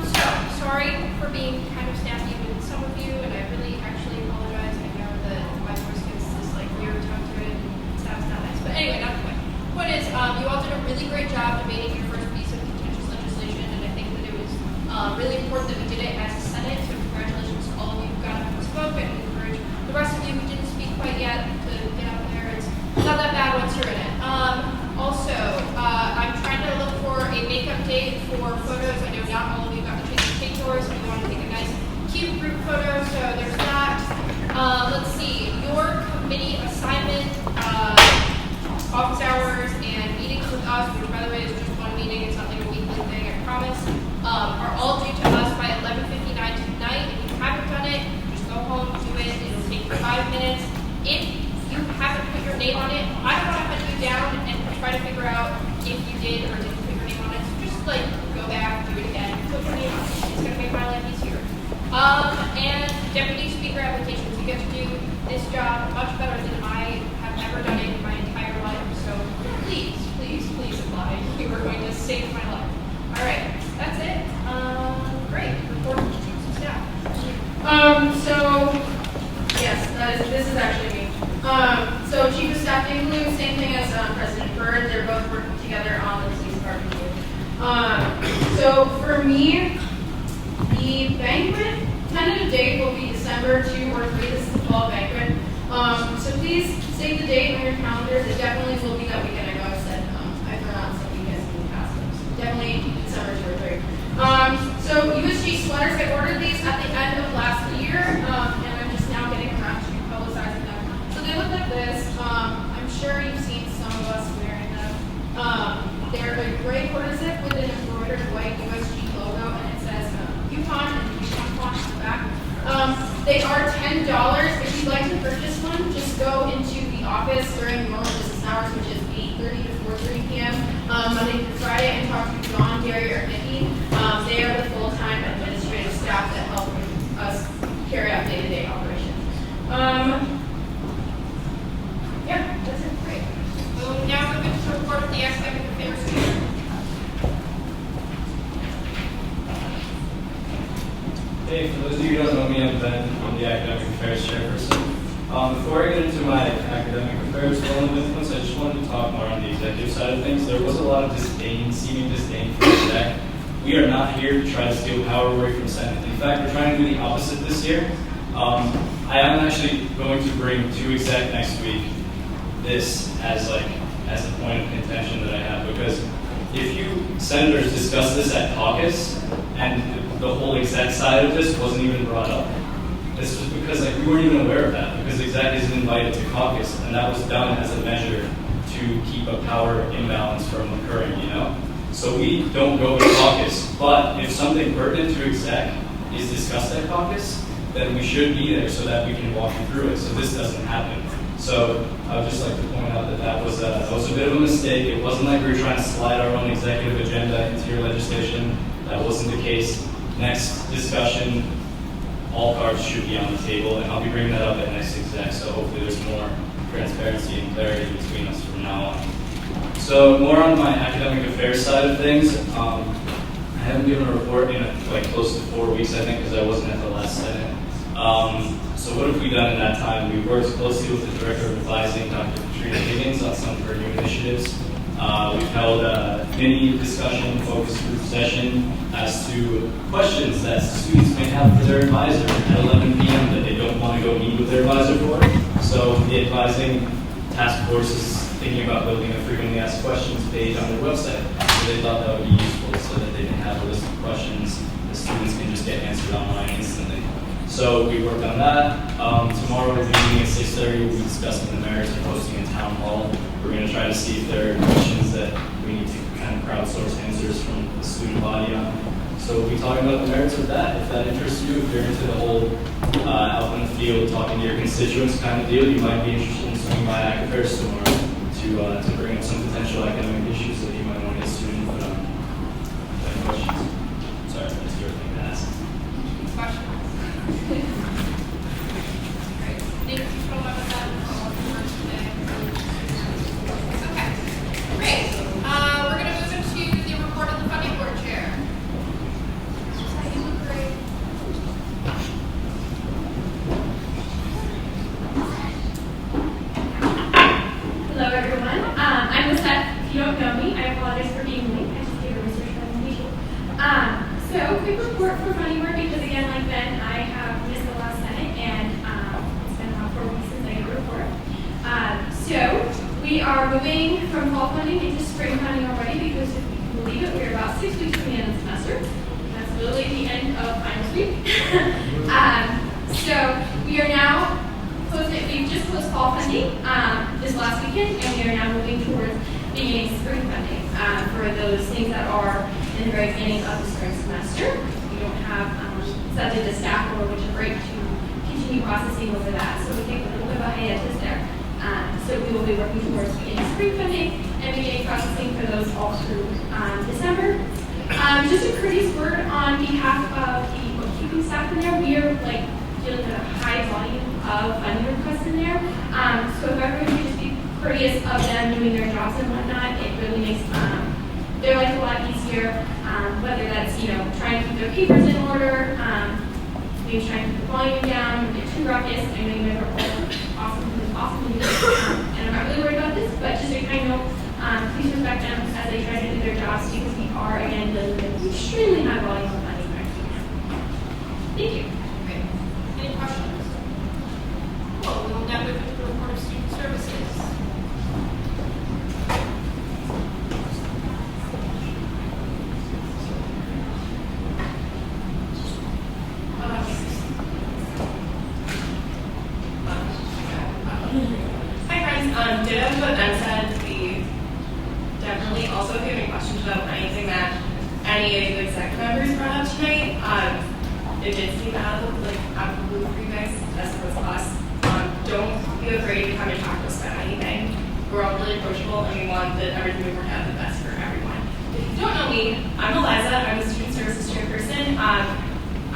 So sorry for being kind of snappy with some of you, and I really actually apologize. I know that my voice gets this like weird tone to it, and sounds not nice. But anyway, not the point. Point is, you all did a really great job debating your first piece of contentious legislation, and I think that it was really important that we did it as a Senate. So congratulations to all of you who got up and spoke, and encourage the rest of you who didn't speak quite yet to get out there. It's not that bad once you're in it. Also, I'm trying to look for a makeup date for photos. I know not all of you got the chance to take yours, and you want to take a nice, cute group photo, so there's that. Let's see, your committee assignment, office hours, and meetings with us, which by the way is just one meeting, it's not like a weekly thing, I promise, are all due to us by 11:59 tonight. If you haven't done it, just go home, do it. It'll take you 5 minutes. If you haven't put your name on it, I don't want to hunt you down and try to figure out if you did or didn't put your name on it. So just like go back, do it again, put your name on it. It's going to make my life easier. And deputy speaker applications, you get to do this job much better than I have ever done it in my entire life. So please, please, please apply. You are going to save my life. All right, that's it. Great. Report to chiefs of staff. So yes, this is actually me. So Chief of Staff Dingley, same thing as President Byrd. They're both working together on the police department. So for me, the banquet tentative date will be December 2 or 3. This is the fall banquet. So please save the date on your calendars. It definitely will be that weekend. I know I've said I've forgotten some weekends in the past. Definitely December 2 or 3. So USG sweaters, I ordered these at the end of last year, and I'm just now getting around to publicizing them. So they look like this. I'm sure you've seen some of us wearing them. They're a gray quarter zip with an embroidered white USG logo, and it says Yukon and Yukon font on the back. They are $10. If you'd like to purchase one, just go into the office during normal business hours, which is 8:30 to 4:30 p.m. Monday through Friday, and talk to John, Gary, or Nikki. They are the full-time administrative staff that help us carry out day-to-day operations. Yeah, that's it. Great. So now we're going to report of the academic affairs committee. Hey, for those of you who don't know me, I'm Ben. I'm the academic affairs chairperson. Before I get into my academic affairs relevance, I just wanted to talk more on the executive side of things. There was a lot of disdain, seeming disdain for the exec. We are not here to try to steal power away from Senate. In fact, we're trying to do the opposite this year. I am actually going to bring to exec next week this as a point of contention that I have, because if you senators discuss this at caucus and the whole exec side of this wasn't even brought up, this was because we weren't even aware of that, because exec isn't invited to caucus, and that was done as a measure to keep a power imbalance from occurring, So we don't go to caucus, but if something pertinent to exec is discussed at caucus, then we should be there so that we can walk you through it, so this doesn't happen. So I would just like to point out that was a bit of a mistake. It wasn't like we were trying to slide our own executive agenda into your legislation. That wasn't the case. Next discussion, all cards should be on the table, and I'll be bringing that up at next exec, so hopefully there's more transparency and clarity between us from now on. So more on my academic affairs side of things. I haven't given a report in close to 4 weeks, I think, because I wasn't at the last Senate. So what have we done in that time? We worked closely with the Director of Advising, Dr. Katrina Higgins, on some of her new initiatives. We've held a mini discussion, focus group session as to questions that students may have for their advisor at 11 p.m. that they don't want to go meet with their advisor for. So the advising task force is thinking about building a frequently asked questions page on their website. So they thought that would be useful so that they can have a list of questions the students can just get answered online instantly. So we worked on that. Tomorrow we'll be meeting at 6:30. We'll be discussing the merits of hosting a town hall. We're going to try to see if there are questions that we need to kind of crowdsource answers from the student body on. So we'll be talking about the merits of that. If that interests you, if you're into the whole out in the field, talking to your constituents kind of deal, you might be interested in swinging by Acapairs tomorrow to bring up some potential academic issues that you might want to get student input on. Any questions? Sorry, that's your thing to ask. Questions? Great. Thank you so much for that. Today. Okay. Great. We're going to move into the report of the funding board chair. You look great. Hello, everyone. I'm Lisette. If you don't know me, I apologize for being late. I just gave a research presentation. So, quick report for funding board because, again, like Ben, I have missed the last Senate, and it's been about 4 weeks since I gave a report. So, we are moving from fall funding into spring funding already because, if you can believe it, we're about 6 weeks from the end of the semester. That's literally the end of finals week. So, we are now we've just closed fall funding this last weekend, and we are now moving towards beginning spring funding for those things that are in the very beginning of the spring semester. We don't have something to staff or which is great to continue processing over that, so we take a little bit of a hiatus there. So we will be working towards beginning spring funding and beginning processing for those all through December. Just a courteous word on behalf of the bookkeeping staff in there. We are dealing with a high volume of funding requests in there. So if everyone could just be courteous of them doing their jobs and whatnot, it really makes their life a lot easier. Whether that's trying to keep their papers in order, maybe trying to keep the volume down, get too ruckus. I know you guys are all awesome to do this, and I'm not really worried about this, but just to kind of please respect them as they try to do their jobs because we are again dealing with an extremely high volume of funding right now. Thank you. Any questions? Cool. We will now move into the report of student services. Hi friends, ditto what Ben said. We definitely also, if you have any questions about anything that any of the exec members brought up tonight, it did seem out of the blue for you guys, as opposed to us. Don't be afraid to come and talk to us about anything. We're all really approachable and we want that everything we work out the best for everyone. If you don't know me, I'm Eliza. I'm the Student Services Chairperson.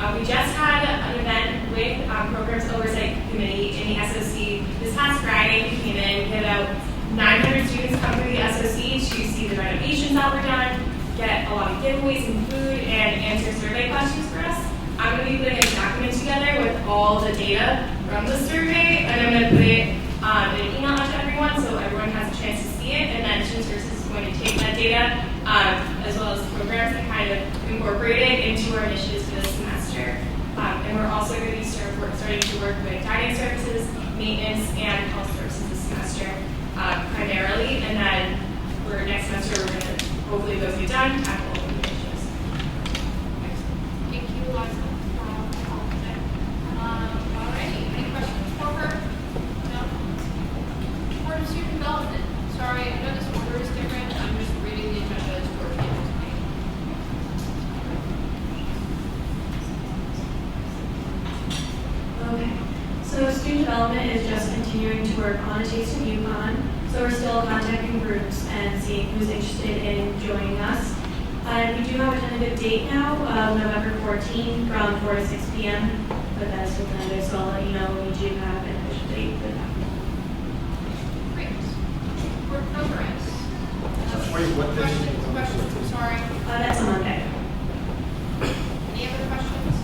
We just had an event with Programs Oversight Committee in the SOC this past Friday. We came in, we had about 900 students come through the SOC to see the renovations that were done, get a lot of giveaways and food, and answer survey questions for us. I'm going to be putting a document together with all the data from the survey, and I'm going to put it in an email out to everyone so everyone has a chance to see it, and then Student Services is going to take that data as well as programs and kind of incorporate it into our initiatives for this semester. And we're also going to be starting to work with guidance services, maintenance, and health services this semester primarily, and then for next semester we're going to hopefully those get done, tackle all the initiatives. Thank you, Eliza. Alrighty. Any questions for her? No? Board of Student Development. Sorry, I know this order is different. I'm just reading the agenda as we're given to me. Okay, so student development is just continuing to work on a taste of UConn. So we're still contacting groups and seeing who's interested in joining us. We do have a tentative date now of November 14th from 4 to 6 p.m. But that is still tentative, so I'll let you know when we do have an official date for that. Great. Board programs. Wait, what day? Questions? Sorry. That's a Monday. Any other questions?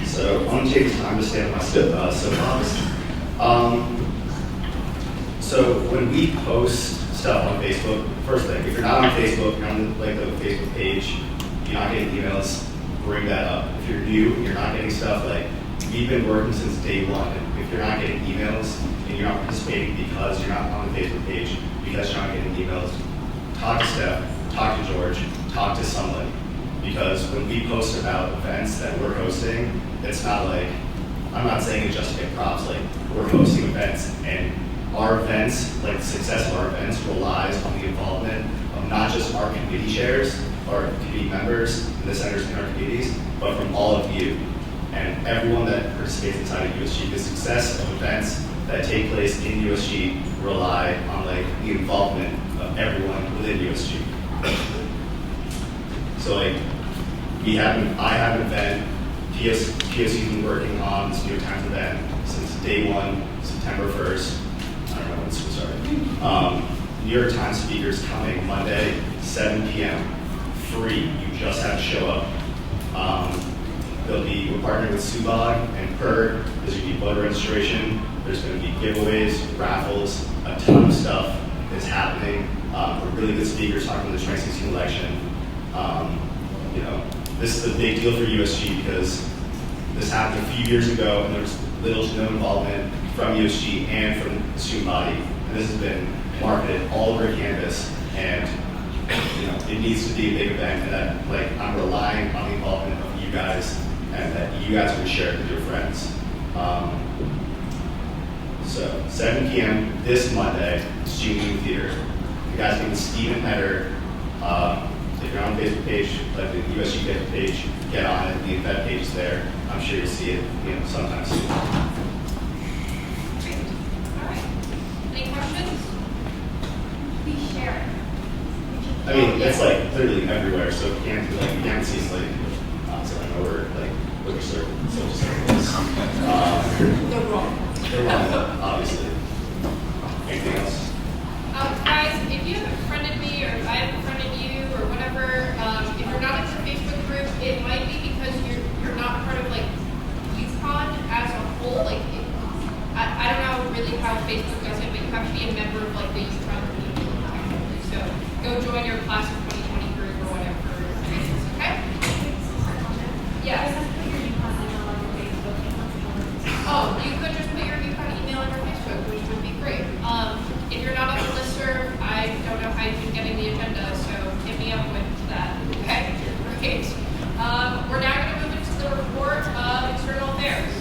So I'm going to take time to stand on my soapbox. So when we post stuff on Facebook, first thing, if you're not on Facebook, you're on the Facebook page, you're not getting emails, bring that up. If you're new, you're not getting stuff, we've been working since day one. If you're not getting emails and you're not participating because you're not on the Facebook page, because you're not getting emails, talk to Steph, talk to George, talk to somebody. Because when we post about events that we're hosting, it's not like, I'm not saying it just to get props, like we're hosting events and our events, like the success of our events relies on the involvement of not just our committee chairs or committee members and the senators in our committees, but from all of you and everyone that participates inside of USG. The success of events that take place in USG rely on like the involvement of everyone within USG. So like I have an event, POC's been working on this New York Times event since day one, September 1st. I don't know when school started. New York Times speakers coming Monday, 7 p.m. free. You just have to show up. We're partnering with Subag and PERG. There's going to be voter registration. There's going to be giveaways, raffles, a ton of stuff is happening. Really good speakers talking about the 2016 election. This is a big deal for USG because this happened a few years ago and there was little to no involvement from USG and from the student body. And this has been marketed all over campus, and it needs to be a big event, and that I'm relying on the involvement of you guys, and that you guys will share it with your friends. So 7 p.m. this Monday, Student Theater. You guys can Stephen Header. If you're on the Facebook page, like the USG Facebook page, get on it. The event page is there. I'm sure you'll see it sometime soon. Great. All right. Any questions? We share. I mean, it's like literally everywhere. So you can't see it's over liquor circle, social circles. They're wrong. They're wrong, obviously. Anything else? Guys, if you haven't friended me or if I haven't friended you or whatever, if you're not in the Facebook group, it might be because you're not part of YouthCon as a whole. I don't know really how Facebook does it, but you have to be a member of the YouthCon community technically. So go join your class of 2020 group or whatever it is, okay? Yes. Oh, you could just put your UConn email on your Facebook, which would be great. If you're not on the listserv, I don't know how you can get in the agenda, so hit me up with that. Okay, great. We're now going to move into the report of external affairs.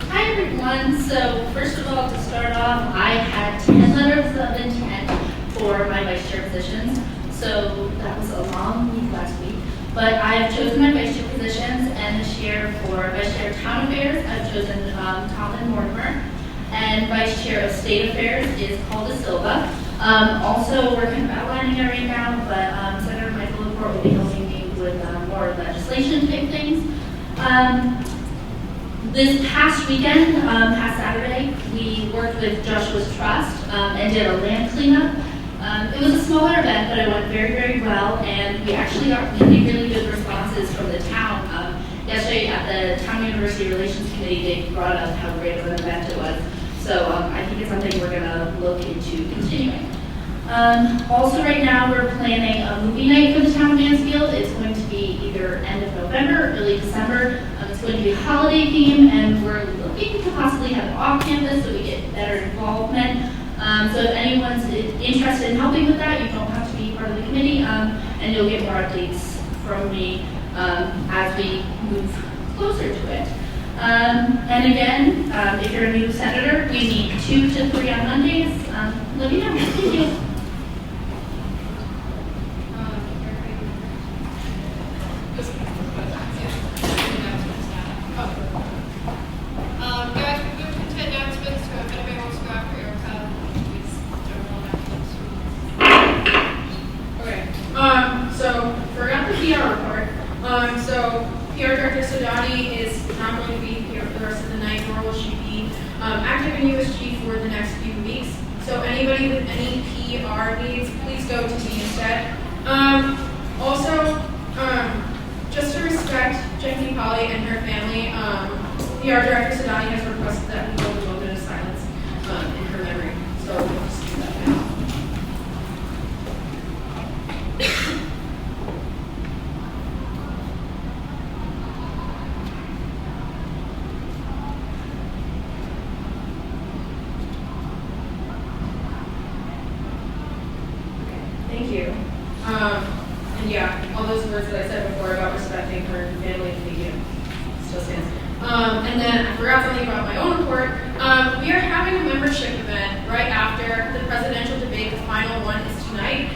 Hi everyone. So first of all, to start off, I had 10 letters of intent for my vice chair positions. So that was a long week last week. But I've chosen my vice chair positions, and this year for vice chair of town affairs, I've chosen Tom Mortimer. And vice chair of state affairs is Paul De Silva. Also, we're kind of outlining it right now, but Senator Michael LaPorte will be helping me with more legislation type things. This past weekend, past Saturday, we worked with Joshua's Trust and did a land cleanup. It was a smaller event, but it went very, very well, and we actually got really, really good responses from the town. Yesterday at the Town University Relations Committee, they brought up how great of an event it was. So I think it's something we're going to look into continuing. Also right now, we're planning a movie night for the town of Mansfield. It's going to be either end of November, early December. It's going to be a holiday theme, and we're looking to possibly have it off campus so we get better involvement. So if anyone's interested in helping with that, you don't have to be part of the committee, and you'll get more updates from me as we move closer to it. And again, if you're a new senator, we meet 2 to 3 on Mondays. Let me know. Thank you. Guys, we're moving into announcements, so if anybody wants to go after Erica, please don't Okay. So forgot the PR report. So PR Director Sadati is not going to be here for the rest of the night, nor will she be active in USG for the next few weeks. So anybody with any PR needs, please go to me instead. Also, just to respect Jackie Polly and her family, PR Director Sadati has requested that we hold a moment of silence in her memory. So we'll just do that now. And yeah, all those words that I said before about respecting her family and medium still stands. And then I forgot something about my own report. We are having a membership event right after the presidential debate. The final one is tonight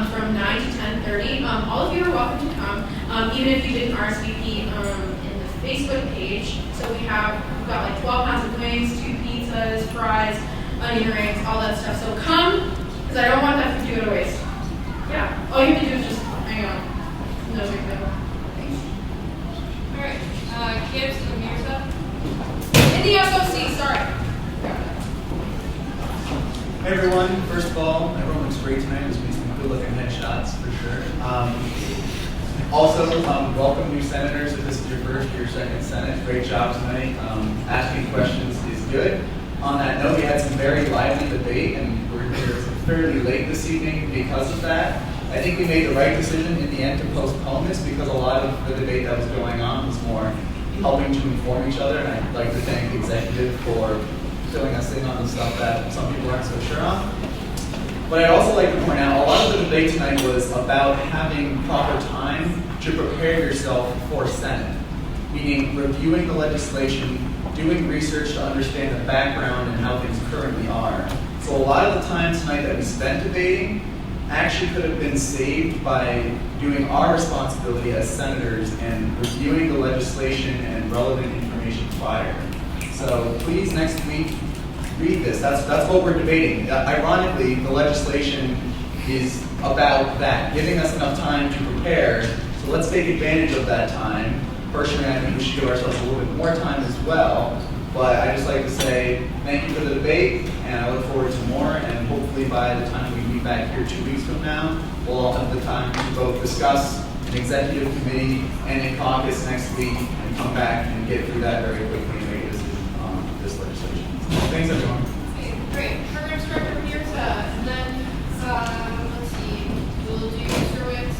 from 9 to 10:30. All of you are welcome to come, even if you didn't RSVP in the Facebook page. So we've got like 12 pounds of wings, 2 pizzas, fries, onion rings, all that stuff. So come, because I don't want that food to go to waste. Yeah, all you have to do is just hang on. No big deal. Thanks. All right, Gibbs and Mirza. In the SOC, sorry. Hey everyone, first of all, everyone looks great tonight. There's been some good looking headshots for sure. Also, welcome new senators. If this is your first or your second Senate, great job tonight. Asking questions is good. On that note, we had some very lively debate, and we're here fairly late this evening because of that. I think we made the right decision in the end to postpone this because a lot of the debate that was going on was more helping to inform each other, and I'd like to thank the executive for filling us in on the stuff that some people aren't so sure on. But I'd also like to point out, a lot of the debate tonight was about having proper time to prepare yourself for Senate, meaning reviewing the legislation, doing research to understand the background and how things currently are. So a lot of the time tonight that we spent debating actually could have been saved by doing our responsibility as senators and reviewing the legislation and relevant information prior. So please, next week, read this. That's what we're debating. Ironically, the legislation is about that, giving us enough time to prepare. So let's take advantage of that time. Personally, I think we should give ourselves a little bit more time as well. But I just like to say thank you for the debate, and I look forward to more. And hopefully by the time we meet back here 2 weeks from now, we'll all have the time to both discuss an executive committee and a caucus next week and come back and get through that very quickly and make a decision on this legislation. Thanks, everyone. Okay, great. Programs Director Mirza, and then let's see, we'll do Zerwitz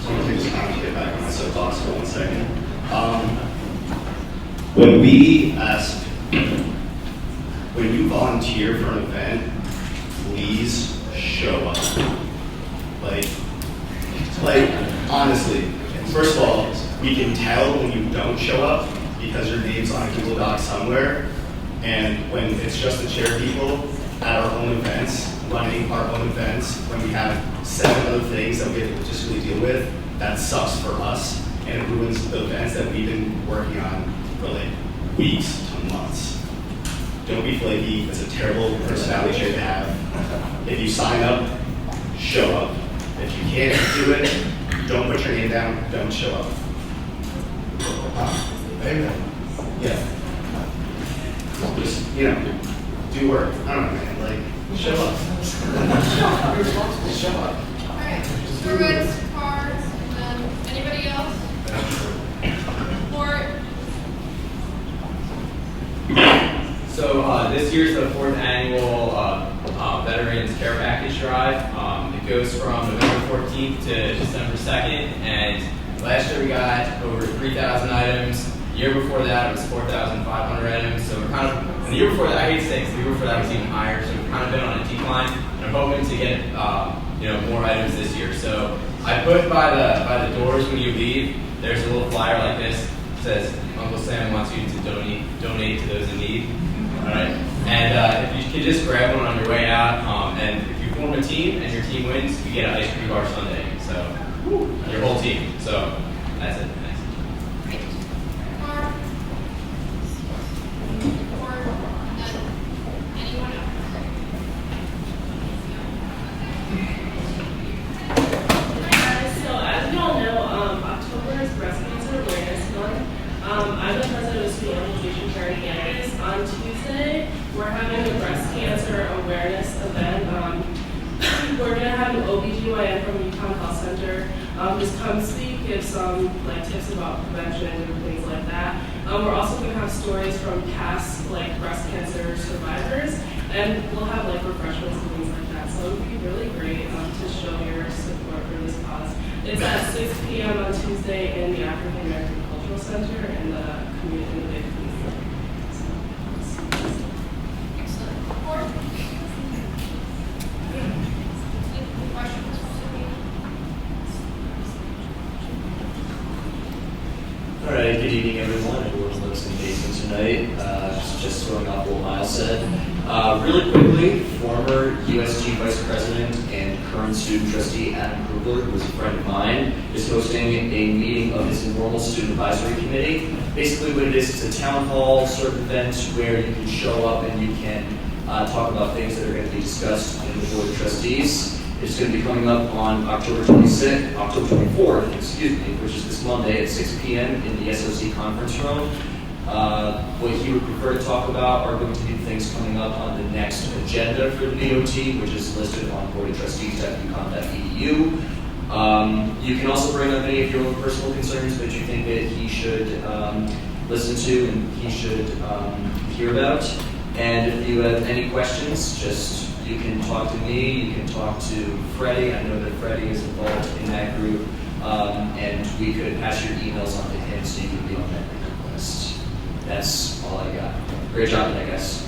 So let me just kind of get back on my soapbox for 1 second. When we ask, when you volunteer for an event, please show up. Like honestly, first of all, we can tell when you don't show up because your name's on a Google Doc somewhere, and when it's just the chair people at our own events, running our own events, when we have 7 other things that we have to logistically deal with, that sucks for us, and it ruins the events that we've been working on for like weeks to months. Don't be flaky. It's a terrible personality trait to have. If you sign up, show up. If you can't do it, don't put your name down. Don't show up. Amen. Yeah. Just, do work. I don't know, man. Like, show up. Be responsible. Show up. All right, Zerwitz, cards, and then anybody else? Lord. So this year's the 4th annual Veterans Care Package Drive. It goes from November 14th to December 2nd, and last year we got over 3,000 items. The year before that it was 4,500 items. So we're kind of, and the year before that, I hate to say, because the year before that was even higher. So we've kind of been on a decline, and I'm hoping to get more items this year. So I put by the doors when you leave, there's a little flyer like this. It says Uncle Sam wants you to donate to those in need. All right, and if you could just grab one on your way out, and if you form a team and your team wins, you get an ice cream bar sundae. So your whole team. So that's it. Thanks. Great. Mark. Or anyone else? So as you all know, October is Breast Cancer Awareness Month. I'm the president of Student Education Charity Campus. On Tuesday, we're having a breast cancer awareness event. We're going to have an OBGYN from UConn Health Center just come speak, give some tips about prevention and things like that. We're also going to have stories from past breast cancer survivors, and we'll have refreshments and things like that. So it would be really great to show your support for this cause. It's at 6 p.m. on Tuesday in the African American Cultural Center in the community, in the big community. Excellent. Or everyone who lives in the basement tonight. Just throwing off what Miles said. Really quickly, former USG Vice President and current student trustee Adam Krugler, who is a friend of mine, is hosting a meeting of his Normal Student Advisory Committee. Basically what it is, it's a town hall sort of event where you can show up and you can talk about things that are going to be discussed in the Board of Trustees. It's going to be coming up on October 24th, which is this Monday at 6 p.m. in the SOC conference room. What he would prefer to talk about are going to be things coming up on the next agenda for the BOT, which is listed on boardofTrustees.ucon.edu. You can also bring up any of your own personal concerns that you think that he should listen to and he should hear about. And if you have any questions, you can talk to me, you can talk to Freddie. I know that Freddie is involved in that group, and we could pass your emails on to him so you can be on that group list. That's all I got. Great job, I guess.